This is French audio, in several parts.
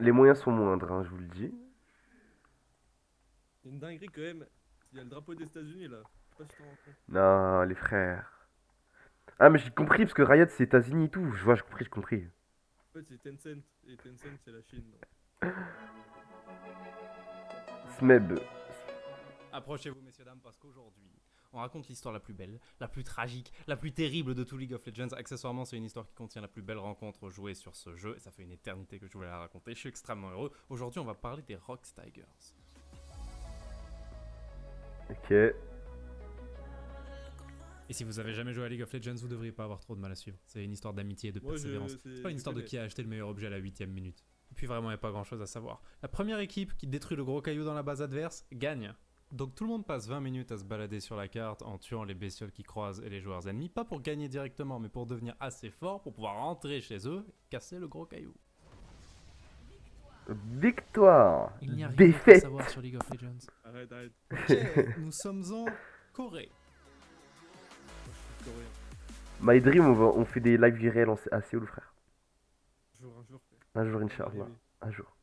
Les moyens sont moindres, hein, je vous le dis. C'est une dinguerie quand même. Il y a le drapeau des États-Unis là. Je sais pas si tu t'en rends compte. Non, les frères. Ah, mais j'ai compris, parce que Riot, c'est États-Unis et tout. Je vois, j'ai compris, j'ai compris. En fait, c'est Tencent. Et Tencent, c'est la Chine. Donc. Smeb. Approchez-vous, messieurs, dames, parce qu'aujourd'hui, on raconte l'histoire la plus belle, la plus tragique, la plus terrible de tout League of Legends. Accessoirement, c'est une histoire qui contient la plus belle rencontre jouée sur ce jeu. Et ça fait une éternité que je voulais la raconter. Je suis extrêmement heureux. Aujourd'hui, on va parler des Rox Tigers. Ok. Et si vous avez jamais joué à League of Legends, vous devriez pas avoir trop de mal à suivre. C'est une histoire d'amitié et de Moi, persévérance. C'est pas une je histoire de connais. qui a acheté le meilleur objet à la 8ème minute. Et puis vraiment, il n'y a pas grand chose à savoir. La première équipe qui détruit le gros caillou dans la base adverse gagne. Donc tout le monde passe 20 minutes à se balader sur la carte en tuant les bestioles qui croisent et les joueurs ennemis, pas pour gagner directement, mais pour devenir assez fort pour pouvoir rentrer chez eux et casser le gros caillou. Victoire. Il n'y a rien à Défaite. savoir sur League of Legends. Arrête, arrête. Ok, nous sommes en Corée. Moi, je suis coréen. My Dream, on fait des lives virels à Séoul, frère. Un jour, frère. Un jour, Ça va Inch'Allah. arriver. Un jour.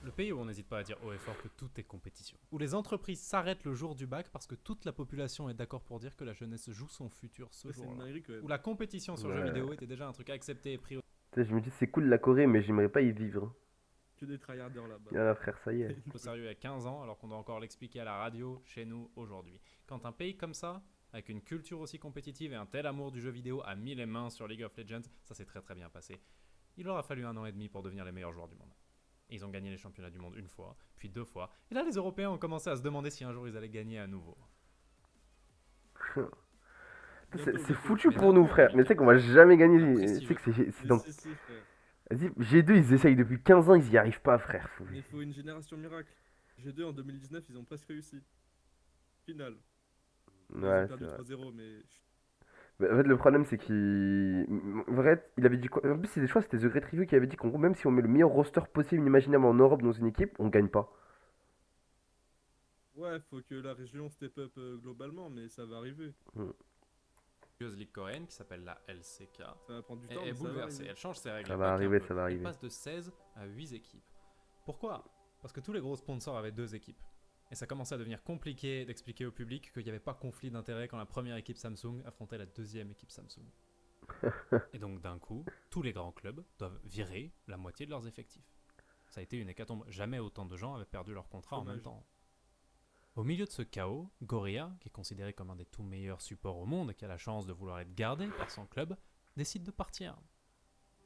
Le pays où on n'hésite pas à dire haut et fort que tout est compétition. Où les entreprises s'arrêtent le jour du bac parce que toute la population est d'accord pour dire que la jeunesse joue son futur ce Ouais, c'est une jour-là. dinguerie quand même. Où la compétition sur jeux Ouais. vidéo était déjà un truc accepté et pris au Tu sais, je me dis, c'est cool la Corée, mais j'aimerais pas y vivre. Que des tryharders là-bas. Ah, frère, ça y est. sérieux à 15 ans alors qu'on doit encore l'expliquer à la radio chez nous aujourd'hui. Quand un pays comme ça, avec une culture aussi compétitive et un tel amour du jeu vidéo a mis les mains sur League of Legends, ça s'est très très bien passé. Il leur a fallu 1 an et demi pour devenir les meilleurs joueurs du monde. Et ils ont gagné les championnats du monde une fois, puis 2 fois. Et là, les Européens ont commencé à se demander si un jour ils allaient gagner à nouveau. Bientôt, C'est bientôt. foutu Mais pour nous, d'accord, frère. Mais tu sais qu'on va jamais gagner. Tu sais que c'est Mais dans. si, frère. Vas-y, G2, ils essayent depuis 15 ans, ils y arrivent pas, frère. Mais il faut une génération miracle. G2 en 2019, ils ont presque réussi. Finale. Bon, ils ont Ouais, c'est perdu vrai. 3-0, mais. Bah, en fait, le problème, c'est qu'il. Vrai, il avait dit quoi? En plus, je crois que c'était The Great Review qui avait dit qu'en gros, même si on met le meilleur roster possible, imaginable en Europe dans une équipe, on gagne pas. Ouais, faut que la région step up globalement, mais ça va arriver. Hmm. Ligue coréenne qui s'appelle la LCK Ça va prendre du temps, est mais ça va bouleversée. arriver. Elle change ses règles Ça à va Puck un arriver, peu. ça va Elle arriver. passe de 16 à 8 équipes. Pourquoi? Parce que tous les gros sponsors avaient 2 équipes. Et ça commençait à devenir compliqué d'expliquer au public qu'il n'y avait pas conflit d'intérêt quand la première équipe Samsung affrontait la deuxième équipe Samsung. Et donc d'un coup, tous les grands clubs doivent virer la moitié de leurs effectifs. Ça a été une hécatombe. Jamais autant de gens avaient perdu leur contrat en Dommage. même temps. Au milieu de ce chaos, Gorilla, qui est considéré comme un des tout meilleurs supports au monde et qui a la chance de vouloir être gardé par son club, décide de partir.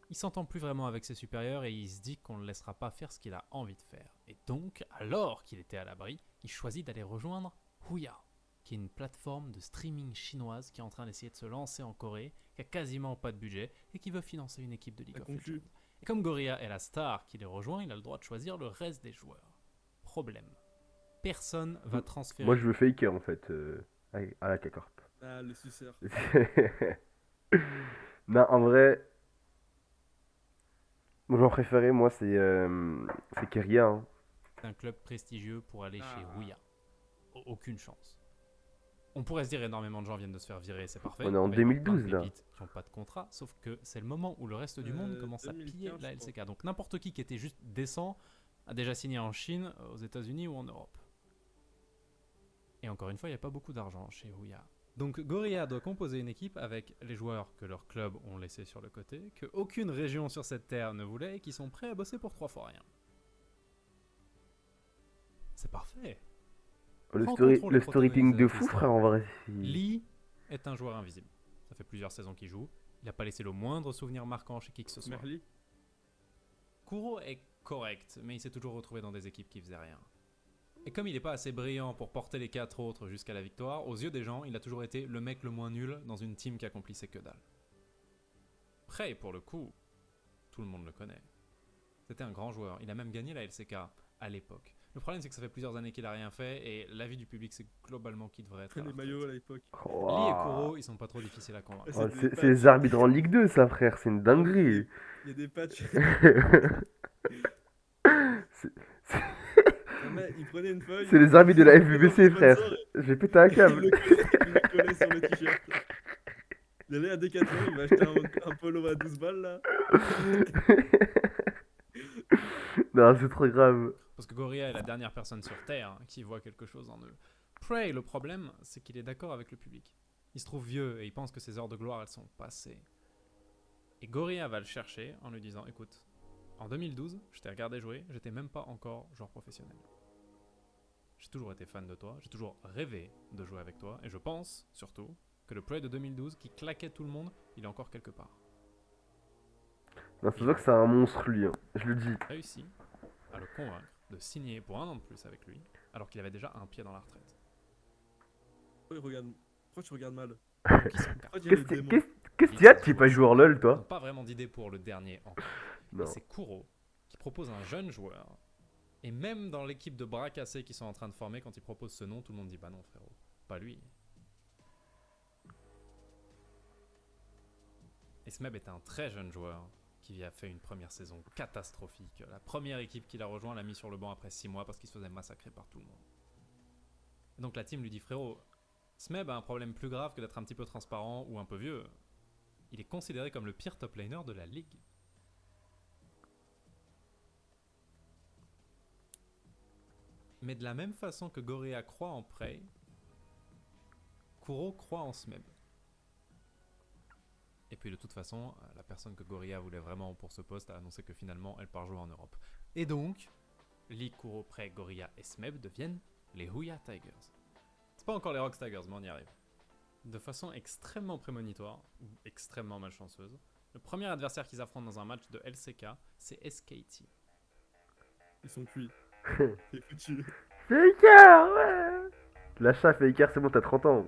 Il s'entend plus vraiment avec ses supérieurs et il se dit qu'on ne le laissera pas faire ce qu'il a envie de faire. Et donc, alors qu'il était à l'abri, il choisit d'aller rejoindre Huya, qui est une plateforme de streaming chinoise qui est en train d'essayer de se lancer en Corée, qui a quasiment pas de budget et qui veut financer une équipe de League Ça of conclut. Legends. Et comme Gorilla est la star qui les rejoint, il a le droit de choisir le reste des joueurs. Problème. Personne va transférer. Moi, je veux Faker, en fait, à la K-Corp. Ah, le suceur. Non, en vrai, mon joueur préféré, moi, c'est Keria, hein. Un club prestigieux pour aller chez Ah. Huya. Aucune chance. On pourrait se dire énormément de gens viennent de se faire virer, c'est parfait. On est en Il va y avoir plein de 2012, là. pépites qui n'ont pas de contrat, sauf que c'est le moment où le reste du monde commence à 2015, piller la je crois. LCK. Donc n'importe qui était juste décent a déjà signé en Chine, aux États-Unis ou en Europe. Et encore une fois, il n'y a pas beaucoup d'argent chez Huya. Donc Gorilla doit composer une équipe avec les joueurs que leurs clubs ont laissés sur le côté, que aucune région sur cette terre ne voulait et qui sont prêts à bosser pour 3 fois rien. C'est parfait. Prends contrôle Le et storytelling protagonise de notre fou, histoire. frère, en vrai. Lee est un joueur invisible. Ça fait plusieurs saisons qu'il joue. Il n'a pas laissé le moindre souvenir marquant chez qui que ce soit. Merly. Kuro est correct, mais il s'est toujours retrouvé dans des équipes qui faisaient rien. Et comme il n'est pas assez brillant pour porter les 4 autres jusqu'à la victoire, aux yeux des gens, il a toujours été le mec le moins nul dans une team qui accomplissait que dalle. Prey, pour le coup, tout le monde le connaît. C'était un grand joueur. Il a même gagné la LCK à l'époque. Le problème, c'est que ça fait plusieurs années qu'il a rien fait et l'avis du public, c'est globalement qu'il devrait être. À la Les retraite. maillots à l'époque. Lee et Kuro, ils sont pas trop difficiles à convaincre. Oh, des c'est les patchs. arbitres en Ligue 2, ça, frère, c'est une dinguerie. Il y a des patchs. C'est Non, mais il prenait une feuille. c'est les arbitres de la il prenait FBBC, le frère. sponsor J'ai pété un et il câble. le collait sur le t-shirt. Il allait à Decathlon, il va acheter un polo à 12 balles là. Non, c'est trop grave. Parce que Gorilla est la dernière personne sur Terre qui voit quelque chose en eux. Prey, le problème, c'est qu'il est d'accord avec le public. Il se trouve vieux et il pense que ses heures de gloire, elles sont passées. Et Gorilla va le chercher en lui disant, écoute, en 2012, je t'ai regardé jouer, j'étais même pas encore joueur professionnel. J'ai toujours été fan de toi, j'ai toujours rêvé de jouer avec toi, et je pense, surtout, que le Prey de 2012, qui claquait tout le monde, il est encore quelque part. Non, ça se voit que c'est un monstre, lui, hein. Je le dis. Réussi à le convaincre de signer pour 1 an de plus avec lui, alors qu'il avait déjà un pied dans la retraite. Pourquoi tu regardes mal? Donc ils sont Pourquoi tu Qu'est-ce le que démon? qu'est-ce qu'il y a de t'es pas joueur LoL, Ils toi? n'ont pas vraiment d'idée pour le dernier encore. Non. Et c'est Kuro qui propose un jeune joueur. Et même dans l'équipe de bras cassés qu'ils sont en train de former, quand ils proposent ce nom, tout le monde dit bah non frérot, pas lui. Et Smeb est un très jeune joueur qui a fait une première saison catastrophique. La première équipe qu'il a rejoint l'a mis sur le banc après 6 mois parce qu'il se faisait massacrer par tout le monde. Et donc la team lui dit frérot, Smeb a un problème plus grave que d'être un petit peu transparent ou un peu vieux. Il est considéré comme le pire top laner de la ligue. Mais de la même façon que Gorilla croit en Prey, Kuro croit en Smeb. Et puis de toute façon, la personne que Gorilla voulait vraiment pour ce poste a annoncé que finalement elle part jouer en Europe. Et donc, Lee, Kuro, Prey, Gorilla et Smeb deviennent les Huya Tigers. C'est pas encore les Rocks Tigers, mais on y arrive. De façon extrêmement prémonitoire, ou extrêmement malchanceuse, le premier adversaire qu'ils affrontent dans un match de LCK, c'est SKT. Ils sont cuits. C'est foutu. Faker, ouais. L'achat, Faker, c'est bon, t'as 30 ans.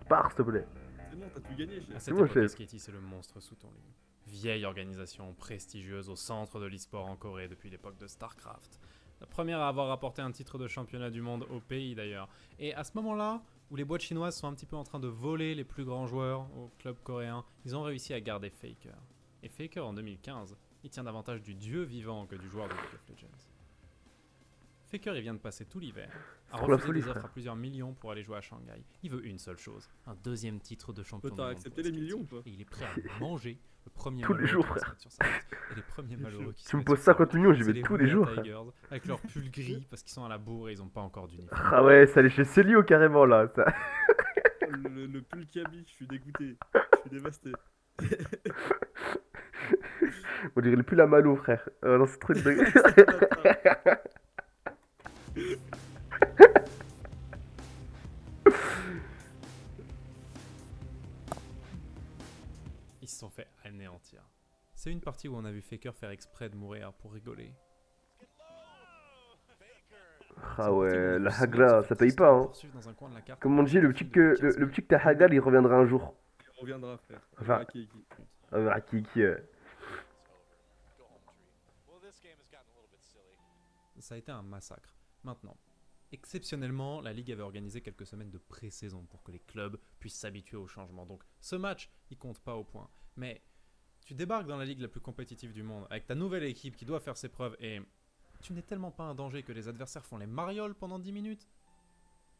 Pars, s'il te plaît. C'est bon, t'as tout gagné, À chef. cette bon, époque, chef. SKT, c'est le monstre sous ton lit. Vieille organisation prestigieuse au centre de l'e-sport en Corée depuis l'époque de StarCraft. La première à avoir rapporté un titre de championnat du monde au pays d'ailleurs. Et à ce moment-là, où les boîtes chinoises sont un petit peu en train de voler les plus grands joueurs au club coréen, ils ont réussi à garder Faker. Et Faker en 2015, il tient davantage du dieu vivant que du joueur de League of Legends. Faker, il vient de passer tout l'hiver à C'est pour la refuser folie, des offres frère. à plusieurs millions pour aller jouer à Shanghai. Il veut une seule chose, un deuxième titre de champion du T'as monde. accepté pour les SKT. millions ou pas? Et il est prêt à manger le premier Tous les malheureux jours, qui va se frère. mettre sur sa route. Et les premiers malheureux qui se Tu me mettent poses sur sa 50 route, millions, j'y c'est vais tous les Huya jours, frère. Tigers, avec leur pull gris parce qu'ils sont à la bourre et ils ont pas encore d'uniforme. Ah ouais, ça allait chez Celio carrément là. Ça. Le pull Kaby, je suis dégoûté. Je suis dévasté. On dirait le pull à Malo, frère. Non, c'est trop une dingue. C'est pas ça. Ils se sont fait anéantir. C'est une partie où on a vu Faker faire exprès de mourir pour rigoler. Ah ouais, la Hagra, ça paye pas, hein. Comme on dit, le petit que t'as Hagal, il reviendra un jour. On reviendra, frère. On Enfin- verra qui est qui. Ah, verra qui. Ça a été un massacre. Maintenant, exceptionnellement, la Ligue avait organisé quelques semaines de pré-saison pour que les clubs puissent s'habituer au changement. Donc ce match, il compte pas au point. Mais tu débarques dans la Ligue la plus compétitive du monde avec ta nouvelle équipe qui doit faire ses preuves et tu n'es tellement pas un danger que les adversaires font les marioles pendant 10 minutes.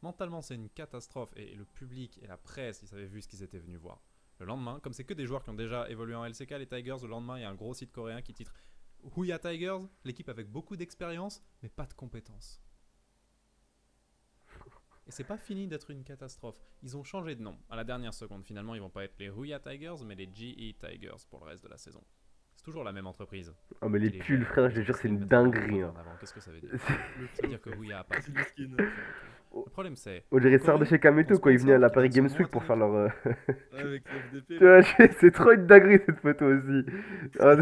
Mentalement, c'est une catastrophe et le public et la presse, ils avaient vu ce qu'ils étaient venus voir. Le lendemain, comme c'est que des joueurs qui ont déjà évolué en LCK, les Tigers, le lendemain, il y a un gros site coréen qui titre Huya Tigers, l'équipe avec beaucoup d'expérience, mais pas de compétences. Et c'est pas fini d'être une catastrophe. Ils ont changé de nom à la dernière seconde. Finalement, ils vont pas être les Huya Tigers, mais les GE Tigers pour le reste de la saison. C'est toujours la même entreprise. Oh, mais les Qui pulls, gère. frère, je te jure, c'est une dinguerie. Hein. Qu'est-ce que ça veut dire? Le Ça veut dire que Huya a pas. C'est du skin. Le problème c'est. On dirait ça de chez Kameto quand il venait à la Paris Games Week pour faire leur. Avec l'FDP. Tu vois, c'est trop une dinguerie cette photo aussi. Ah,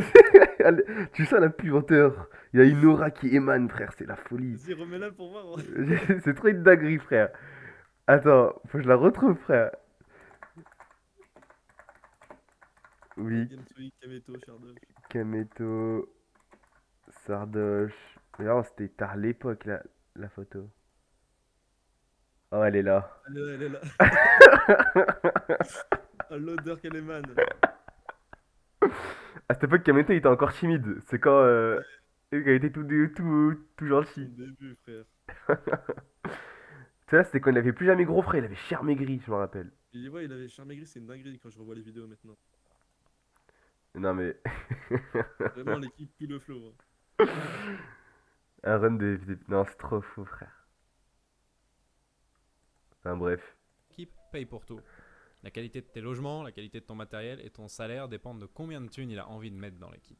tu sens la puanteur. Il y a une aura qui émane, frère, c'est la folie. Vas-y, remets-la pour voir. C'est trop une dinguerie, frère. Attends, faut que je la retrouve, frère. Oui, Gamesweek, Kameto, Shardosh. Kameto, Sardoche. Mais non, c'était tard l'époque, la photo. Oh, elle est là. Elle est là. Ah, l'odeur qu'elle émane. À cette époque, Kameto il était encore timide. C'est quand il était tout Au gentil. début, frère. Tu sais, là, c'était quand il avait plus jamais gros, frère. Il avait cher maigri, je me rappelle. Ouais, il avait Charles Maigret, c'est une dinguerie quand je revois les vidéos maintenant. Non mais. Vraiment, l'équipe, tout le flow, hein. Un run Non, c'est trop fou, frère. Enfin, bref. L'équipe paye pour tout. La qualité de tes logements, la qualité de ton matériel et ton salaire dépendent de combien de thunes il a envie de mettre dans l'équipe.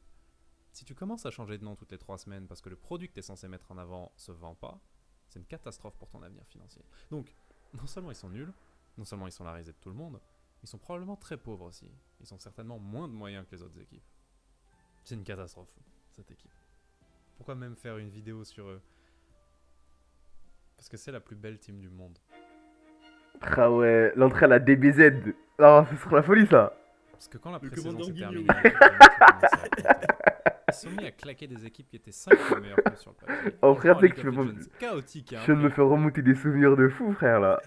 Si tu commences à changer de nom toutes les 3 semaines parce que le produit que tu es censé mettre en avant se vend pas, c'est une catastrophe pour ton avenir financier. Donc, non seulement ils sont nuls, non seulement ils sont la risée de tout le monde, ils sont probablement très pauvres aussi. Ils ont certainement moins de moyens que les autres équipes. C'est une catastrophe, cette équipe. Pourquoi même faire une vidéo sur eux? Parce que c'est la plus belle team du monde. Ah ouais, l'entrée à la DBZ. Oh, ce sera la folie ça. Parce que quand la Le pré-saison commandant s'est Guignol. terminée, les équipes commençaient à compter. Ils se sont mis à claquer des équipes qui étaient 5 fois meilleures que sur le papier. Oh, Et frère, genre tu sais que League tu of peux pas- Legends, chaotique, hein, Je viens de me faire remonter des souvenirs de fou, frère là.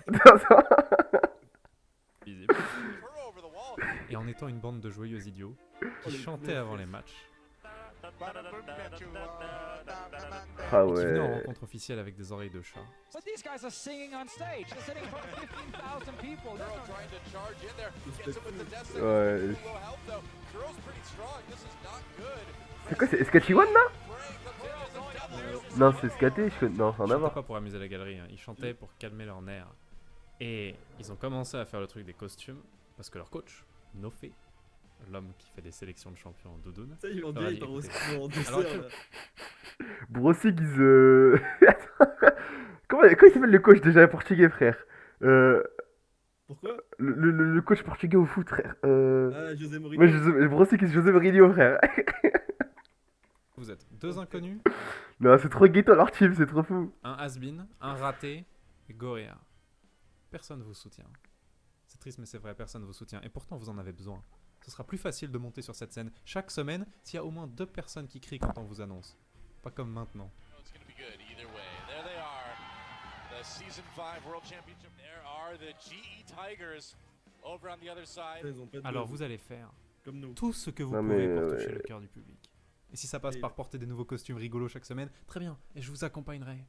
visible. Et en étant une bande de joyeux idiots qui chantaient avant les matchs Ah et qui venaient en ouais. rencontre officielle avec des oreilles de chat. But these guys are singing on stage. They're sitting in front of 15,000 people. There's no- trying to charge in there. Gets him with the death Ouais. sentence. Low health though. Zero's pretty strong. This is not good. C'est quoi, c'est Sketchy One là? Prey continues to death. Non, c'est Skaté, non, Ils rien à chantaient voir. pas pour amuser la galerie, hein. Ils chantaient pour calmer leurs nerfs. Et ils ont commencé à faire le truc des costumes parce que leur coach, Nofé, l'homme qui fait des sélections de champions en doudoune, Ça, il en Ouais, dit, il part au écoutez. ski en dessert, Alors, là. Brossy qui se. Comment il s'appelle le coach déjà portugais, frère? Pourquoi? Le coach portugais au foot, frère. Ah, José Moi, Mourinho. Brossy qui se José Mourinho, frère. vous êtes 2 inconnus, Non, c'est trop ghetto leur team, c'est trop fou. un has-been, un raté et Goria. Personne vous soutient. C'est triste mais c'est vrai, personne vous soutient. Et pourtant vous en avez besoin. Ce sera plus facile de monter sur cette scène chaque semaine s'il y a au moins 2 personnes qui crient quand on vous annonce. Pas comme maintenant. It's going to be good either way. There they are. The Season 5 World Championship. There are the GE Tigers over on the other side. Ils ont pas de Alors buzz, vous allez faire comme nous. tout ce que vous Non, pouvez mais, pour toucher ouais. le cœur du public. Et si ça passe Et- par porter des nouveaux costumes rigolos chaque semaine, très bien, et je vous accompagnerai.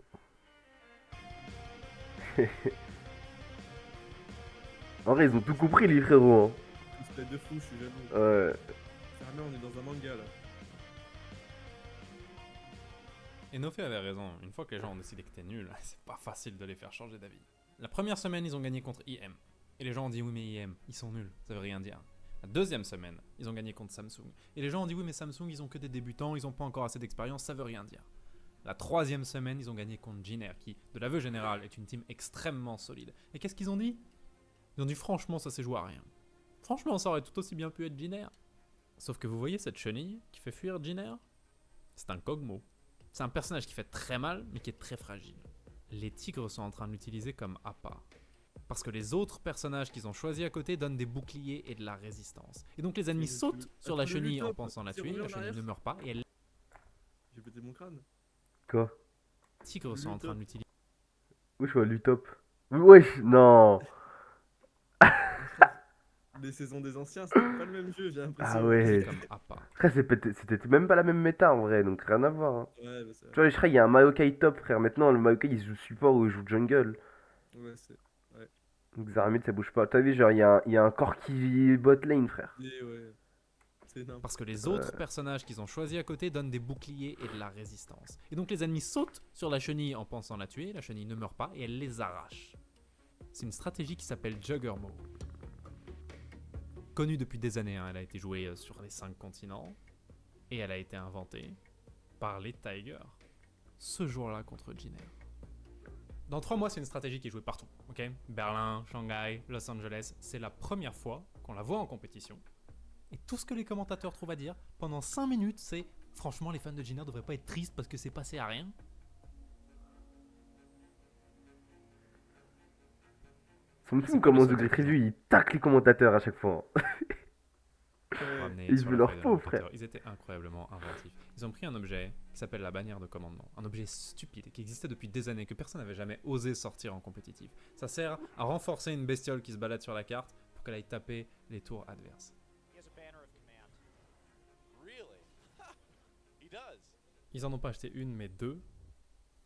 En vrai, ils ont tout compris, les frérots. Ils se pètent de fou, je suis jaloux. Hein. Ouais. Fermé, on est dans un manga, là. Et Nofé avait raison, une fois que les gens ont décidé que t'es nul, c'est pas facile de les faire changer d'avis. La première semaine, ils ont gagné contre IM. Et les gens ont dit oui mais IM, ils sont nuls, ça veut rien dire. La deuxième semaine, ils ont gagné contre Samsung. Et les gens ont dit oui mais Samsung, ils ont que des débutants, ils ont pas encore assez d'expérience, ça veut rien dire. La troisième semaine, ils ont gagné contre Jiner, qui, de l'aveu général, est une team extrêmement solide. Et qu'est-ce qu'ils ont dit? Ils ont dit franchement ça s'est joué à rien. Franchement ça aurait tout aussi bien pu être Jiner. Sauf que vous voyez cette chenille qui fait fuir Jiner? C'est un Kog'Maw. C'est un personnage qui fait très mal, mais qui est très fragile. Les tigres sont en train de l'utiliser comme appât. Parce que les autres personnages qu'ils ont choisis à côté donnent des boucliers et de la résistance. Et donc les ennemis Mais sautent sur la attends, le chenille en Lutop, pensant la si on tuer, revient la en chenille arrière. ne meurt pas, et les J'ai pété mon crâne. Quoi? tigres sont en train de l'utiliser Où je vois Lutop? Wesh, non. Les saisons des anciens, c'était pas le même jeu, j'ai l'impression. Ah ouais. comme appât. Frère, c'était même pas la même méta en vrai, donc rien à voir. Hein. Ouais, bah c'est Tu vois, je crois qu'il y a un Maokai top, frère. Maintenant, le Maokai il joue support ou il joue jungle. Ouais, c'est. Donc Zaramid ça bouge pas. T'as vu, genre, il y a un Corki bot lane, frère. Et ouais. C'est énorme. Parce que les autres personnages qu'ils ont choisis à côté donnent des boucliers et de la résistance. Et donc les ennemis sautent sur la chenille en pensant la tuer, la chenille ne meurt pas et elle les arrache. C'est une stratégie qui s'appelle Juggernaut. Connue depuis des années, hein, elle a été jouée sur les 5 continents et elle a été inventée par les Tigers ce jour-là contre Jiner. Dans 3 mois, c'est une stratégie qui est jouée partout. Ok, Berlin, Shanghai, Los Angeles, c'est la première fois qu'on la voit en compétition. Et tout ce que les commentateurs trouvent à dire pendant 5 minutes, c'est franchement, les fans de Jiner devraient pas être tristes parce que c'est passé à rien. Ça me fout comment The Great Review il tacle les commentateurs à chaque fois. Ramenés Ils sur veulent la leur feuille de peau, commentateur. frère. Ils étaient incroyablement inventifs. Ils ont pris un objet qui s'appelle la bannière de commandement. Un objet stupide qui existait depuis des années, que personne n'avait jamais osé sortir en compétitif. Ça sert à renforcer une bestiole qui se balade sur la carte pour qu'elle aille taper les tours adverses. He has a banner of command. Really? Ha! He does. Ils en ont pas acheté une, mais 2.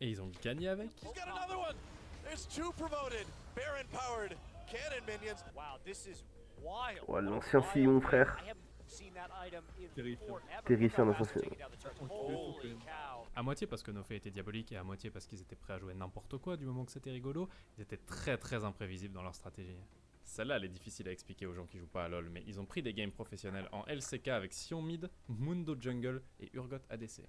Et ils ont gagné avec. He's got another one. There's 2 promoted. Baron powered. cannon minions. Wow, this is wild. Ouais, l'ancien Sillon, frère. I haven't seen that item in Terrifiant. forever. Terrifiant Look dans how son fast they're film. taking down the turret. On le Holy fait. cow. À moitié parce que Nofé était diabolique et à moitié parce qu'ils étaient prêts à jouer n'importe quoi du moment que c'était rigolo, ils étaient très très imprévisibles dans leur stratégie. Celle-là, elle est difficile à expliquer aux gens qui jouent pas à LoL, mais ils ont pris des games professionnels en LCK avec Sion Mid, Mundo Jungle et Urgot ADC.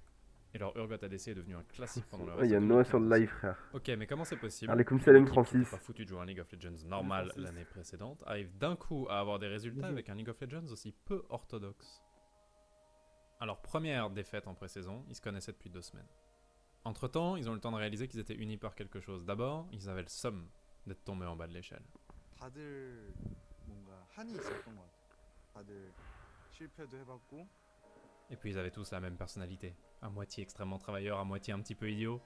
Et leur Urgot ADC est devenu un classique pendant le Ouais, reste il y a de Noah 2015 sur le aussi. live, frère. Ok, mais comment c'est possible Alaikum qu'une salam, équipe qui Francis. n'était pas foutu de jouer un League of Legends normal Francis. l'année précédente arrive d'un coup à avoir des résultats Bonjour. avec un League of Legends aussi peu orthodoxe. Alors, première défaite en pré-saison, ils se connaissaient depuis 2 semaines. Entre-temps, ils ont eu le temps de réaliser qu'ils étaient unis par quelque chose. D'abord, ils avaient le somme d'être tombés en bas de l'échelle. 다들 뭔가 한이 있었던 것 같아요. 다들 실패도 해봤고 Et puis ils avaient tous la même personnalité. À moitié extrêmement travailleur, à moitié un petit peu idiot.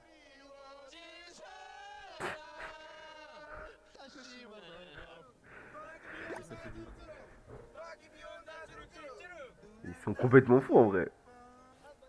Ça fait du- Ils sont complètement fous en vrai.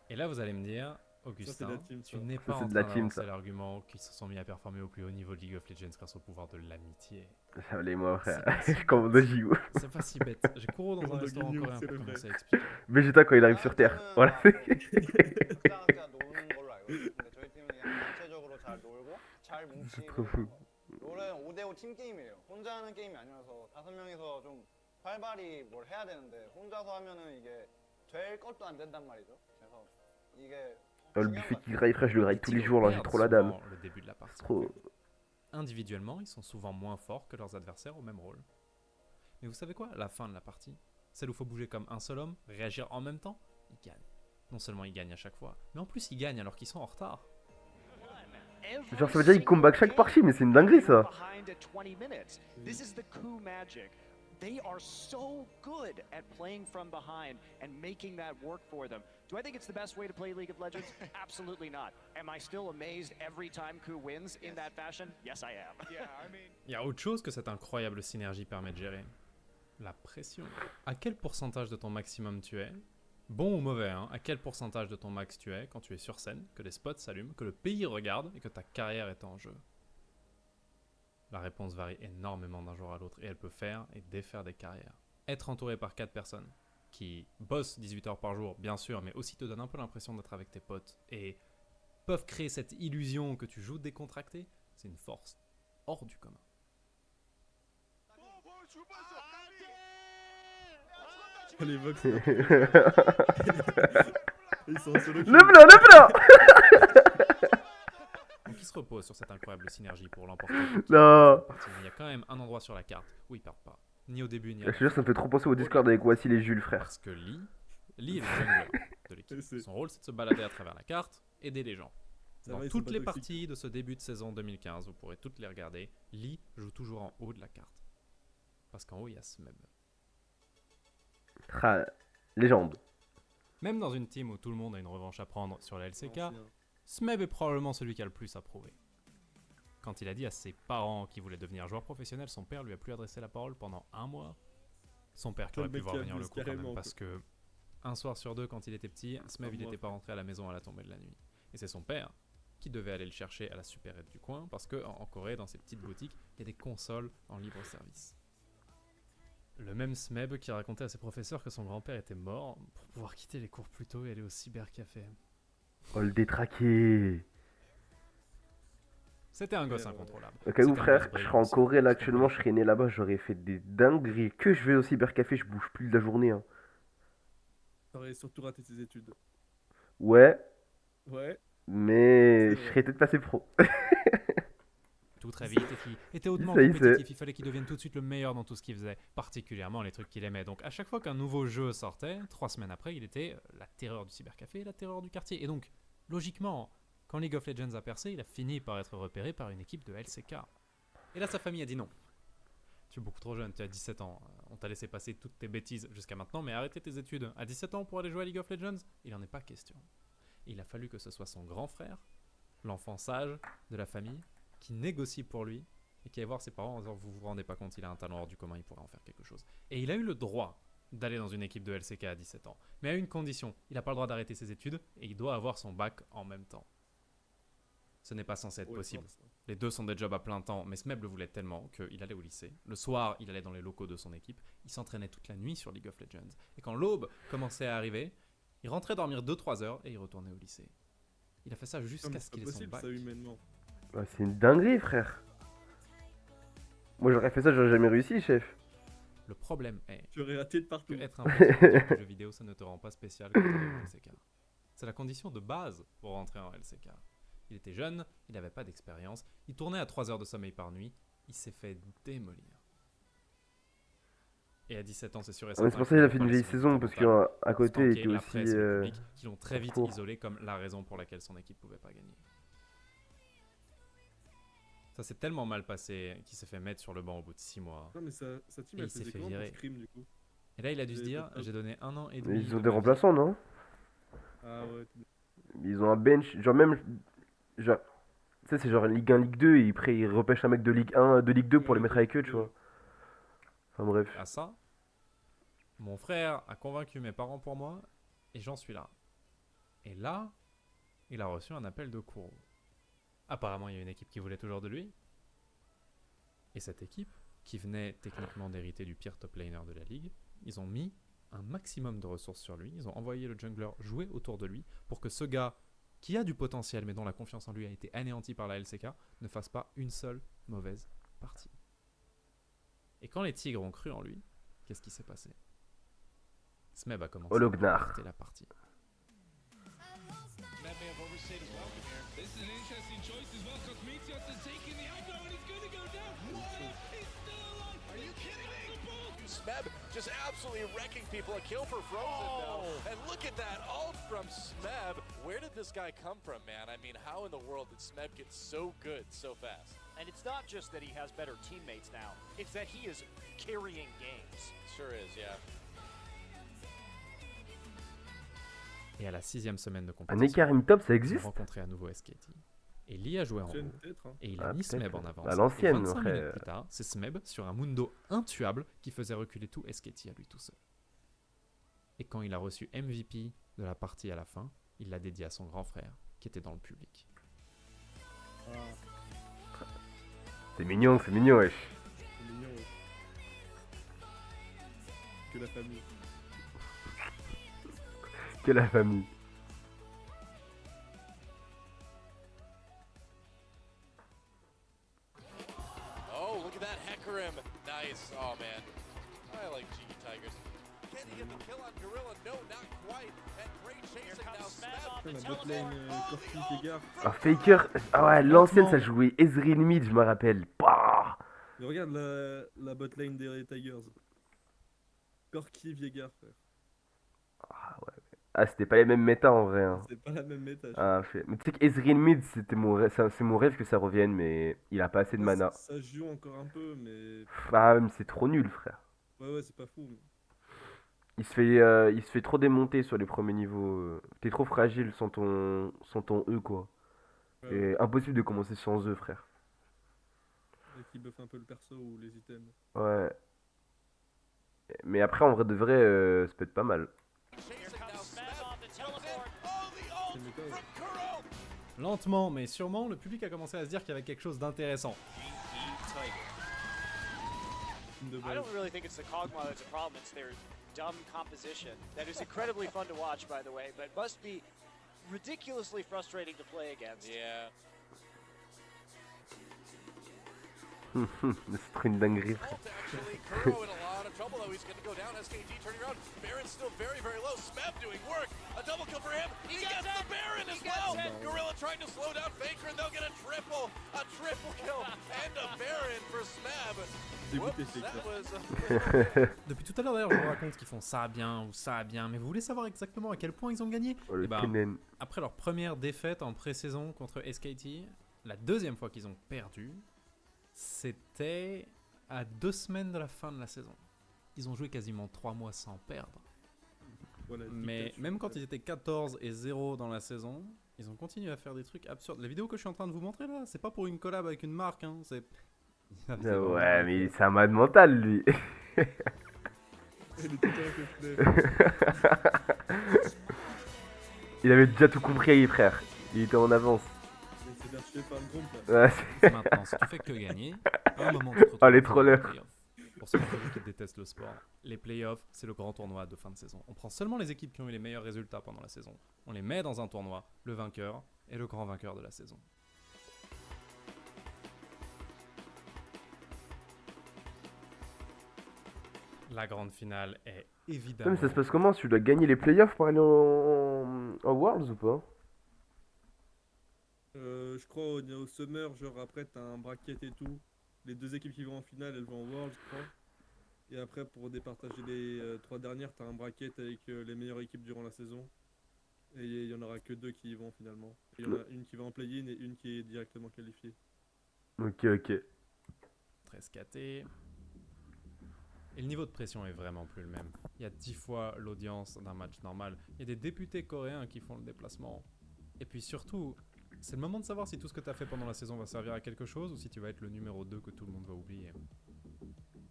Et là, vous allez me dire, Ça, Augustin, c'est de la team, tu ça. n'es Ça, pas c'est en de la train team, d'avancer ça. l'argument qu'ils se sont mis à performer au plus haut niveau de League of Legends grâce au pouvoir de l'amitié. Allez, moi, frère. C'est pas si Je commande de JO. C'est pas si bête. J'ai couru dans un Commando restaurant Guignou, coréen c'est pour le vrai. commencer à expliquer. Vegeta quand il arrive sur Terre. Voilà. 짱짱 노는 걸로 알고 있어요. 근데 저희 팀은 그냥 전체적으로 잘 놀고 잘 trop fou. 뭉치고 롤은 5대5 팀 게임이에요. 혼자 하는 게임이 아니라서 5명이서 좀 활발히 뭘 해야 되는데 혼자서 하면은 이게 될 것도 안 된단 말이죠. 그래서 이게 Oh, le buffet qui graille, frère, je le graille tous les jours, là, j'ai trop la dalle. Le début de la partie. Trop. Individuellement, ils sont souvent moins forts que leurs adversaires au même rôle. Mais vous savez quoi? La fin de la partie, celle où il faut bouger comme un seul homme, réagir en même temps, ils gagnent. Non seulement ils gagnent à chaque fois, mais en plus ils gagnent alors qu'ils sont en retard. Genre, ça veut dire qu'ils comeback chaque partie, mais c'est une dinguerie ça. Behind at 20 minutes. This is the coup magic. They are so good at playing from behind and making that work for them. Do I think it's the best way to play League of Legends? Absolutely not. Am I still amazed every time Coup wins in that fashion? Yes, I am. Yeah, I mean Il y a autre chose que cette incroyable synergie permet de gérer. La pression. À quel pourcentage de ton maximum tu es? Bon ou mauvais, hein? À quel pourcentage de ton max tu es quand tu es sur scène, que les spots s'allument, que le pays regarde et que ta carrière est en jeu? La réponse varie énormément d'un jour à l'autre et elle peut faire et défaire des carrières. Être entouré par 4 personnes qui bossent 18 heures par jour, bien sûr, mais aussi te donnent un peu l'impression d'être avec tes potes et peuvent créer cette illusion que tu joues décontracté, c'est une force hors du commun. Les Vox. Ils sont en solo. Le blanc. Donc ils se reposent sur cette incroyable synergie pour l'emporter. Non. Il y a quand même un endroit sur la carte où ils perdent pas. Ni au début, ni à Je la te jure, ça me fait trop penser au Discord avec Wassil et Jules, frère. Parce que Lee est le jungler de l'équipe. C'est- Son rôle, c'est de se balader à travers la carte, aider les gens. Ça Dans va, ils sont toutes pas les toxiques. parties de ce début de saison 2015, vous pourrez toutes les regarder, Lee joue toujours en haut de la carte. Parce qu'en haut, il y a Smeb. Ah, légende. Même dans une team où tout le monde a une revanche à prendre sur la LCK, Ancien. Smeb est probablement celui qui a le plus à prouver. Quand il a dit à ses parents qu'il voulait devenir joueur professionnel, son père lui a plus adressé la parole pendant 1 mois. Son père qui Quel aurait pu mec voir qui venir le abuse, coup quand même, carrément, parce que un soir sur deux, quand il était petit, Smeb il moi, n'était pas rentré à la maison à la tombée de la nuit. Et c'est son père qui devait aller le chercher à la supérette du coin, parce que en Corée, dans ces petites boutiques, il y a des consoles en libre service. Le même Smeb qui racontait à ses professeurs que son grand-père était mort pour pouvoir quitter les cours plus tôt et aller au cybercafé. Oh, le détraqué. C'était un gosse Ouais, incontrôlable. Au cas où, C'était un frère, gosse brave je serais en aussi. Corée là C'était actuellement, brave. je serais né là-bas, j'aurais fait des dingueries. Que je vais au cybercafé, je bouge plus de la journée. Hein. T'aurais surtout raté tes études. Ouais, Ouais. mais C'est je vrai. serais peut-être passé pro. Tout très vite et qui était hautement Ça y est, compétitif. Il fallait qu'il devienne tout de suite le meilleur dans tout ce qu'il faisait, particulièrement les trucs qu'il aimait. Donc à chaque fois qu'un nouveau jeu sortait, 3 semaines après, il était la terreur du cybercafé et la terreur du quartier. Et donc, logiquement, quand League of Legends a percé, il a fini par être repéré par une équipe de LCK. Et là, sa famille a dit non. Tu es beaucoup trop jeune, tu as 17 ans. On t'a laissé passer toutes tes bêtises jusqu'à maintenant, mais arrêtez tes études. À 17 ans pour aller jouer à League of Legends, il n'en est pas question. Il a fallu que ce soit son grand frère, l'enfant sage de la famille, qui négocie pour lui et qui allait voir ses parents en disant vous vous rendez pas compte, il a un talent hors du commun, il pourrait en faire quelque chose. Et il a eu le droit d'aller dans une équipe de LCK à 17 ans, mais à une condition, il n'a pas le droit d'arrêter ses études et il doit avoir son bac en même temps. Ce n'est pas censé être Ouais, possible. force, hein. Les deux sont des jobs à plein temps, mais Smeb le voulait tellement qu'il allait au lycée. Le soir, il allait dans les locaux de son équipe. Il s'entraînait toute la nuit sur League of Legends. Et quand l'aube commençait à arriver, il rentrait dormir 2-3 heures et il retournait au lycée. Il a fait ça Non, mais jusqu'à ce c'est pas qu'il ait son possible bac. ça humainement. Ah, c'est une dinguerie, frère. Moi, j'aurais fait ça, j'aurais jamais réussi, chef. Le problème est Tu aurais raté de que partout. être un passionné de jeux vidéo, ça ne te rend pas spécial quand tu es au LCK. C'est la condition de base pour rentrer en LCK. Il était jeune, il n'avait pas d'expérience, il tournait à 3 heures de sommeil par nuit, il s'est fait démolir. Et à 17 ans, c'est sûr et Ah, certain. mais c'est pour ça qu'il a fait une vieille son saison, parce mental. qu'à côté, il Stanké, était la aussi. presse et le public qui l'ont très vite court. isolé comme la raison pour laquelle son équipe pouvait pas gagner. Ça s'est tellement mal passé qu'il s'est fait mettre sur le banc au bout de 6 mois. Non mais sa team Et elle il s'est faisait fait comment virer. pour Scream du coup? Et là, il a dû se J'ai dire, pas de- j'ai donné 1 an et Mais demi. ils de ont des ma vie. remplaçants, non? Ah ouais. Ils ont un bench, genre même. Genre. Tu sais, c'est genre Ligue 1, Ligue 2, et après ils repêchent un mec de Ligue 1, de Ligue 2 pour Ouais, les mettre de avec eux, Ligue tu 2. vois. Enfin bref. À ça, mon frère a convaincu mes parents pour moi et j'en suis là. Et là, il a reçu un appel de Kuro. Apparemment, il y a une équipe qui voulait toujours de lui. Et cette équipe, qui venait techniquement d'hériter du pire top laner de la ligue, ils ont mis un maximum de ressources sur lui. Ils ont envoyé le jungler jouer autour de lui pour que ce gars, qui a du potentiel mais dont la confiance en lui a été anéantie par la LCK, ne fasse pas une seule mauvaise partie. Et quand les Tigres ont cru en lui, qu'est-ce qui s'est passé? Smeb a commencé Holognar. à porter la partie. Smeb may have overstayed his welcome here. This is an interesting choice as well, because Meteos has taken the aggro and he's going to go down. What? He's still alive. Are you kidding me? Smeb just absolutely wrecking people. A kill for Frozen now. And look at that ult from Smeb. Where did this guy come from, man? I mean, how in the world did Smeb get so good so fast? And it's not just that he has better teammates now, it's that he is carrying games. Sure is, yeah. Et à la 6e semaine de Un compétition, Ekarim top, ça ils ont existe? rencontré à nouveau SKT. Et Lee a joué en haut. Chaîne, peut-être. Hein. Et il a Ah, mis peut-être. Smeb en avance. À l'ancienne, Et 25 frère. minutes plus tard, c'est Smeb sur un Mundo intuable qui faisait reculer tout SKT à lui tout seul. Et quand il a reçu MVP de la partie à la fin, il l'a dédié à son grand frère qui était dans le public. C'est mignon, wesh. C'est mignon. Ouais. Que la famille. Que la famille. Oh, look at that Hecarim. Nice. Oh, man. I like GE Tigers. Can he get the kill on Gorilla? No, not quite. And great chasing now. Smeb. Putain, la bot lane Corki Veigar. Ah, Faker. Ah ouais, l'ancienne, ça jouait Ezreal mid, je me rappelle. Bah. Mais regarde la bot lane des Tigers. Corki Veigar, frère. Ah, c'était pas les mêmes méta en vrai. Hein. C'est pas la même méta. Ah, mais tu sais qu'Ezreal mid, c'était c'est mon rêve que ça revienne, mais il a pas assez de mana. Ça joue encore un peu, mais. Ah, mais c'est trop nul, frère. Ouais, c'est pas fou. Mais... Il se fait trop démonter sur les premiers niveaux. T'es trop fragile sans ton E, quoi. Ouais, Et impossible de commencer sans E, frère. ouais, qui buff un peu le perso ou les items. Ouais. Mais après, en vrai de vrai, ça peut être pas mal. Chasing now. Smeb comes in. Oh, the C'est ult méta, ouais. from Kuro. Lentement mais sûrement, le public a commencé à se dire qu'il y avait quelque chose d'intéressant. Team de I base. don't really think it's the Kog'Maw that's a problem, it's their dumb composition. That is incredibly fun to watch, by the way, but must be ridiculously frustrating to play against. Yeah. C'est trop une dinguerie, frère. Ult actually. Kuro in a lot of trouble though. He's going to go down. SKT turning around. Baron's still very, very low. Smeb doing work. A double kill for him. He gets the Baron as well. Gorilla trying to slow down Faker and they'll get a triple kill and a Baron for Smeb. Dégoûté, Whoops, Faker. that was Depuis tout à l'heure d'ailleurs, je vous raconte qu'ils font ça bien ou ça bien, mais vous voulez savoir exactement à quel point ils ont gagné? Oh, le Eh ben, Kennen. après leur première défaite en pré-saison contre SKT, la deuxième fois qu'ils ont perdu, c'était à 2 semaines de la fin de la saison. Ils ont joué quasiment 3 mois sans perdre. Voilà, Mais dictature. même quand ils étaient 14 et 0 dans la saison, ils ont continué à faire des trucs absurdes. La vidéo que je suis en train de vous montrer là, c'est pas pour une collab avec une marque, hein, c'est... Ah ouais, mais c'est un malade mental, lui. Il est tout le temps avec Il avait déjà tout compris, frère. Il était en avance. C'est bien, tu fais pas un groupe là. Ouais, c'est- Maintenant, si tu fais que gagner, à un moment tu te retrouves Ah, les dans trollers. playoffs. Pour ceux d'entre vous qui détestent le sport, les playoffs, c'est le grand tournoi de fin de saison. On prend seulement les équipes qui ont eu les meilleurs résultats pendant la saison. On les met dans un tournoi, le vainqueur est le grand vainqueur de la saison. La grande finale est Non, évidemment... mais ça se passe comment? Tu dois gagner les playoffs pour aller en Worlds ou pas? Je crois au Summer, genre après t'as un bracket et tout. Les deux équipes qui vont en finale, elles vont en World, je crois. Et après, pour départager les trois dernières, t'as un bracket avec les meilleures équipes durant la saison. Et il y en aura que deux qui y vont finalement. Et il y en a une qui va en play-in et une qui est directement qualifiée. Ok, ok. 13 KT. Et le niveau de pression est vraiment plus le même. Il y a 10 fois l'audience d'un match normal. Il y a des députés coréens qui font le déplacement. Et puis surtout, c'est le moment de savoir si tout ce que tu as fait pendant la saison va servir à quelque chose ou si tu vas être le numéro 2 que tout le monde va oublier.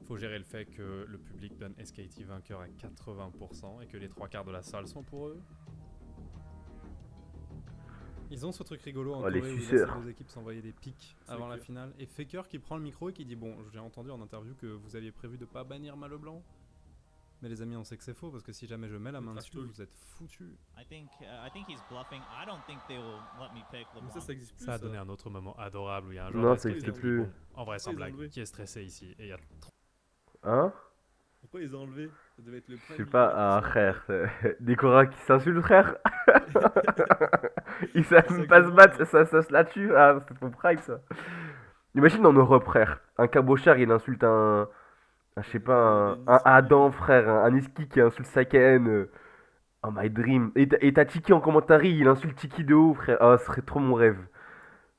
Faut gérer le fait que le public donne SKT vainqueur à 80% et que les 3/4 de la salle sont pour eux. Ils ont ce truc rigolo en Oh, les Corée où ils laissent suceurs. les deux équipes s'envoyer des pics C'est avant la clair. finale. Et Faker qui prend le micro et qui dit bon, j'ai entendu en interview que vous aviez prévu de pas bannir Malo Blanc. Mais les amis, on sait que c'est faux parce que si jamais je mets la main trash dessus, talk. vous êtes foutus. I think he's bluffing. I don't think they will let me pick Mais LeBron. ça existe plus. Ça a donné un autre moment adorable où il y a un joueur Non, de ça SKT existe qui plus. dit, bon, en vrai, sans Pourquoi ils ont blague, enlevé qui est stressé ici. Et il y a Hein? Pourquoi ils ont enlevé? Ça devait être le Je prime. sais pas, ah frère. Des Coréens qui s'insultent, frère. Ils savent même pas se battre, ça se la tue. Ah, c'est ton prime ça. Imagine en Europe, frère. Un cabochard, il insulte je sais pas, un Adam, frère. Un Niski qui insulte Sakaen. Oh my dream. Et t'as Tiki en commentaire, il insulte Tiki de haut, frère. Ah, ce serait trop mon rêve.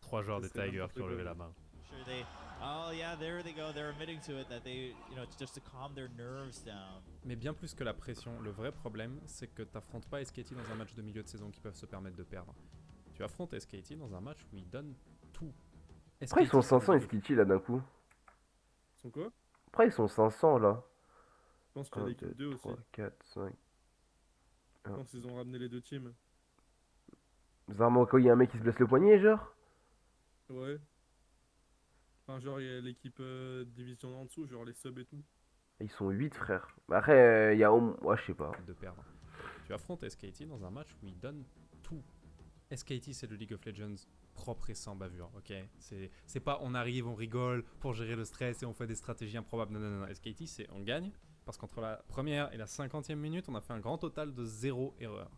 3 joueurs des C'est Tigers n'importe qui ont quoi. levé la main. Sure they. Oh yeah, there they go. They're admitting to it that they, it's just to calm their nerves down. Mais bien plus que la pression, le vrai problème, c'est que t'affrontes pas SKT dans un match de milieu de saison qui peuvent se permettre de perdre. Tu affrontes SKT dans un match où ils donnent tout. Pourquoi ils sont SKT, 500 SKT là d'un coup? Ils sont quoi? Pourquoi ils sont 500 là? Je pense qu'il y a 1, l'équipe 2 aussi. 3, 4, 5. Je pense qu'ils ont ramené les deux teams. Bizarrement, quand il y a un mec qui se blesse le poignet, genre? Ouais. Enfin, genre, il y a l'équipe division en dessous, genre les subs et tout. Ils sont 8 frère. Bah, après, il y a ouais, je sais pas. de perdre. Tu affrontes SKT dans un match où ils donnent tout. SKT, c'est le League of Legends propre et sans bavure, ok? C'est pas on arrive, on rigole pour gérer le stress et on fait des stratégies improbables. Non, non, non, non. SKT, c'est on gagne parce qu'entre la première et la 50e minute, on a fait un grand total de 0 erreur.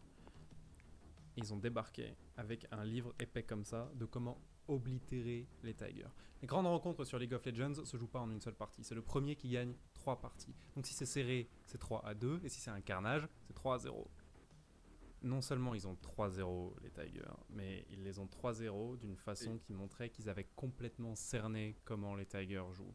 Ils ont débarqué avec un livre épais comme ça de comment oblitérer les Tigers. Les grandes rencontres sur League of Legends se jouent pas en une seule partie. C'est le premier qui gagne 3 parties. Donc si c'est serré, c'est 3-2. Et si c'est un carnage, c'est 3-0. Non seulement ils ont 3-0 les Tigers, mais ils les ont 3-0 d'une façon qui montrait qu'ils avaient complètement cerné comment les Tigers jouent.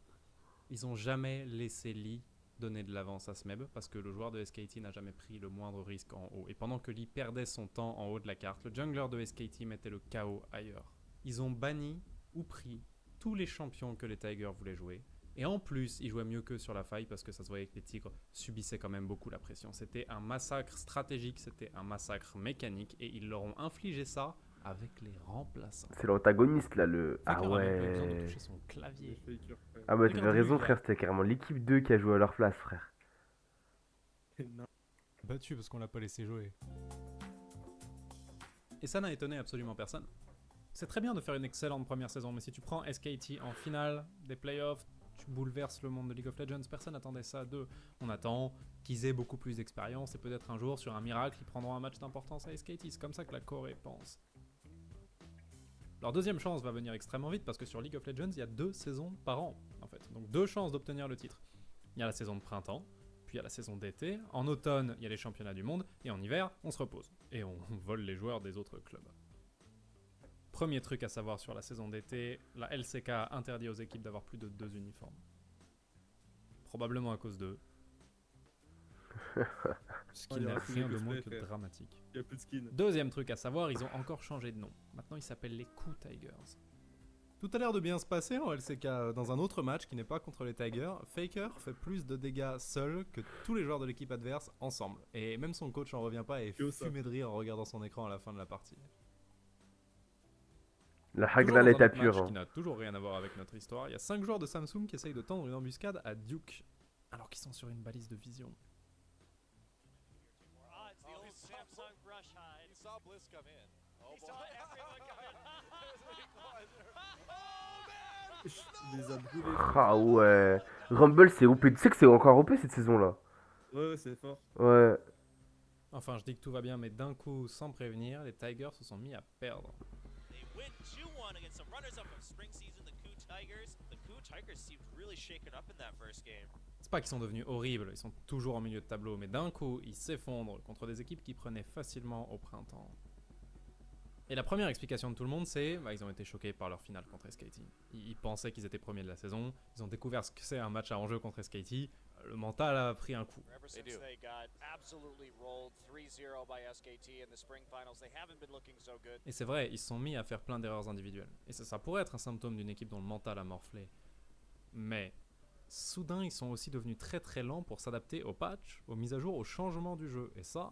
Ils ont jamais laissé Lee donner de l'avance à Smeb parce que le joueur de SKT n'a jamais pris le moindre risque en haut. Et pendant que Lee perdait son temps en haut de la carte, le jungler de SKT mettait le chaos ailleurs. Ils ont banni ou pris tous les champions que les Tigers voulaient jouer. Et en plus, ils jouaient mieux qu'eux sur la faille parce que ça se voyait que les Tigres subissaient quand même beaucoup la pression. C'était un massacre stratégique, c'était un massacre mécanique et ils leur ont infligé ça avec les remplaçants. C'est l'antagoniste là, le. Ah Faker a même pas eu besoin de ouais. toucher son clavier. Faker, frère. Ah bah Faker t'avais a raison, voulu, frère, c'était carrément l'équipe 2 qui a joué à leur place, frère. Non. Battu parce qu'on l'a pas laissé jouer. Et ça n'a étonné absolument personne. C'est très bien de faire une excellente première saison, mais si tu prends SKT en finale des playoffs, tu bouleverses le monde de League of Legends. Personne n'attendait ça d'eux. On attend qu'ils aient beaucoup plus d'expérience et peut-être un jour, sur un miracle, ils prendront un match d'importance à SKT. C'est comme ça que la Corée pense. Leur deuxième chance va venir extrêmement vite parce que sur League of Legends, il y a 2 saisons par an, en fait. Donc 2 chances d'obtenir le titre. Il y a la saison de printemps, puis il y a la saison d'été. En automne, il y a les championnats du monde. Et en hiver, on se repose. Et on vole les joueurs des autres clubs. Premier truc à savoir sur la saison d'été, la LCK interdit aux équipes d'avoir plus de 2 uniformes. Probablement à cause d'eux. Ce qui Oh, il y n'est aura plus rien de de moins cosplay, que frère. dramatique. Il y a plus de skins. Deuxième truc à savoir, ils ont encore changé de nom. Maintenant, ils s'appellent les Coup Tigers. Tout a l'air de bien se passer en LCK. Dans un autre match qui n'est pas contre les Tigers, Faker fait plus de dégâts seul que tous les joueurs de l'équipe adverse ensemble. Et même son coach en revient pas et est Que ça. fumé de rire en regardant son écran à la fin de la partie. La Toujours Hagna dans un l'état autre match pur. qui n'a toujours rien à voir avec notre histoire, il y a 5 joueurs de Samsung qui essayent de tendre une embuscade à Duke, alors qu'ils sont sur une balise de vision. Ah, it's the Oh, old he saw Samsung brush hide. He saw Bliss come in. Oh He boy. saw everyone come in. There's an equalizer. Oh man! Il les a brûlés. Ah ouais. Rumble, c'est OP. Tu sais que c'est encore OP cette saison-là. Ouais, c'est fort. Ouais. Enfin, je dis que tout va bien, mais d'un coup, sans prévenir, les Tigers se sont mis à perdre. They win 2-1 against the runners-up of spring season, the Coup Tigers. The Coup Tigers seemed really shaken up in that first game. C'est pas qu'ils sont devenus horribles, ils sont toujours en milieu de tableau, mais d'un coup, ils s'effondrent contre des équipes qui prenaient facilement au printemps. Et la première explication de tout le monde, c'est ils ont été choqués par leur finale contre SKT. Ils pensaient qu'ils étaient premiers de la saison, ils ont découvert ce que c'est un match à enjeu contre SKT, le mental a pris un coup. Ever since they got absolutely rolled 3-0 by SKT in the spring finals, they haven't been looking so good. Et c'est vrai, ils se sont mis à faire plein d'erreurs individuelles. Et ça pourrait être un symptôme d'une équipe dont le mental a morflé. Mais soudain, ils sont aussi devenus très très lents pour s'adapter aux patchs, aux mises à jour, aux changements du jeu. Et ça,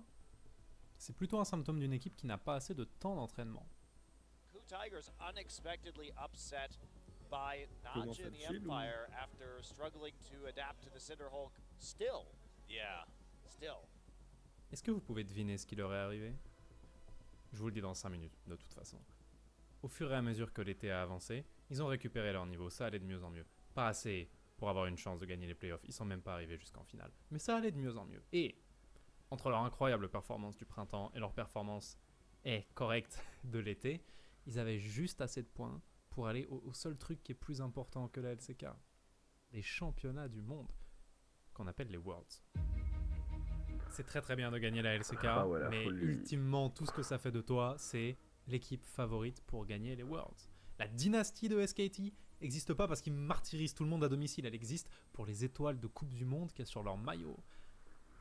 c'est plutôt un symptôme d'une équipe qui n'a pas assez de temps d'entraînement. Coup Tigers unexpectedly upset by Comment Nanja ça and the chill ou- Empire after struggling to adapt to the Cinderhulk. Still, yeah, still. Est-ce que vous pouvez deviner ce qui leur est arrivé? Je vous le dis dans 5 minutes, de toute façon. Au fur et à mesure que l'été a avancé, ils ont récupéré leur niveau, ça allait de mieux en mieux. Pas assez pour avoir une chance de gagner les playoffs, ils sont même pas arrivés jusqu'en finale. Mais ça allait de mieux en mieux. Et entre leur incroyable performance du printemps et leur performance correcte de l'été, ils avaient juste assez de points pour aller au seul truc qui est plus important que la LCK. Les championnats du monde, qu'on appelle les Worlds. C'est très très bien de gagner la LCK, Ah ouais, la mais folie. ultimement tout ce que ça fait de toi, c'est l'équipe favorite pour gagner les Worlds. La dynastie de SKT n'existe pas parce qu'ils martyrisent tout le monde à domicile, elle existe pour les étoiles de Coupe du Monde qu'il y a sur leur maillot.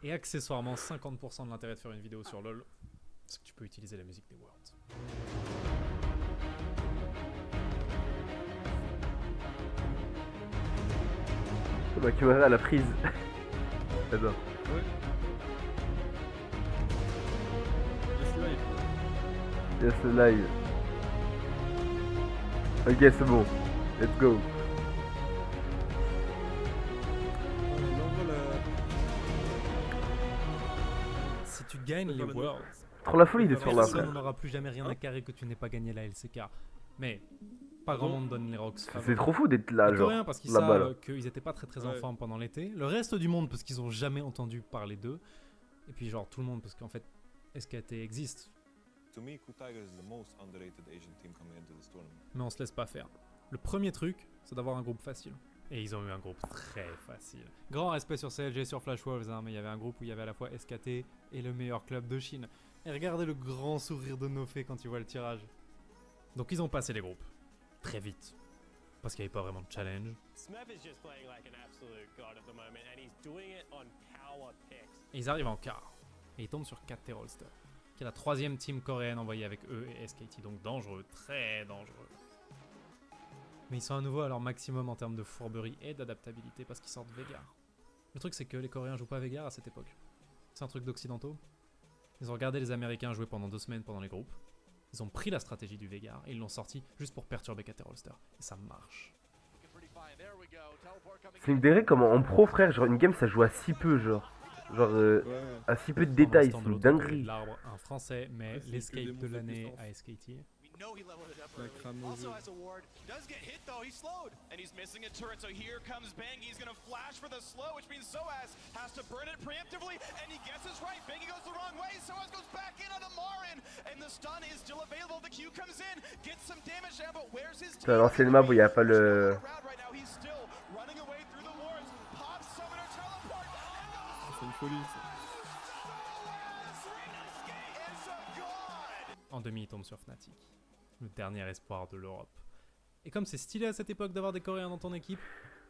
Et accessoirement, 50% de l'intérêt de faire une vidéo sur LoL, c'est que tu peux utiliser la musique des Worlds. Ma caméra à la prise. J'adore. Laisse Yes, live. le live. Ok, c'est bon. Let's go. On envoie la... Si tu gagnes Je les vais faire le Worlds, Trop la folie d'être sur là, personne frère. n'aura plus jamais rien à carrer que tu n'aies pas gagné la LCK. Mais pas grand monde donne les Rocks favoris. C'est trop fou d'être là, Les genre. Coréens parce qu'ils là-bas, là. savent qu'ils étaient pas très en Ouais. forme pendant l'été. Le reste du monde parce qu'ils ont jamais entendu parler d'eux. Et puis genre tout le monde parce qu'en fait SKT existe. To me, Coup Tigers is the most underrated Asian team coming into this tournament. Mais on se laisse pas faire. Le premier truc, c'est d'avoir un groupe facile. Et ils ont eu un groupe très facile. Grand respect sur CLG, sur Flash Wolves, hein, mais il y avait un groupe où il y avait à la fois SKT et le meilleur club de Chine. Et regardez le grand sourire de Nofé quand il voit le tirage. Donc ils ont passé les groupes. Très vite. Parce qu'il n'y avait pas vraiment de challenge. Smeb is just playing like an absolute god at the moment, and he's doing it on power picks. Et ils arrivent en quart. Et ils tombent sur 4 T-Rolster, qui est la troisième team coréenne envoyée avec eux et SKT. Donc dangereux, très dangereux. Mais ils sont à nouveau à leur maximum en termes de fourberie et d'adaptabilité parce qu'ils sortent Veigar. Le truc c'est que les Coréens jouent pas Veigar à cette époque. C'est un truc d'occidentaux. Ils ont regardé les Américains jouer pendant 2 semaines pendant les groupes. Ils ont pris la stratégie du Veigar et ils l'ont sorti juste pour perturber KT Rolster. Et ça marche. C'est une dinguerie comment en pro, frère, genre une game ça joue à si peu, genre. Genre à si peu de Pendant détails, ce temps, c'est de une l'autre côté de dinguerie. l'arbre, un français, mais Ouais, c'est que l'escape des de moves l'année puissance. à SKT. No, he leveled it up La early. crame au jeu. Also has a ward. He does get hit though. He's slowed, and he's missing a turret. So here comes Bengi. He's gonna flash for the slow, which means Soaz has to burn it preemptively, and he guesses right. Bengi goes the wrong way. Soaz goes back in on the Marin, and the stun is still available. The Q comes in, gets some damage down, but where's his Putain, l'ancienne map où il n'y a pas le. right now? He's still running away through the wards. Pops summoner teleport. C'est une folie, ça. En demi, il tombe sur Fnatic, le dernier espoir de l'Europe. Et comme c'est stylé à cette époque d'avoir des Coréens dans ton équipe,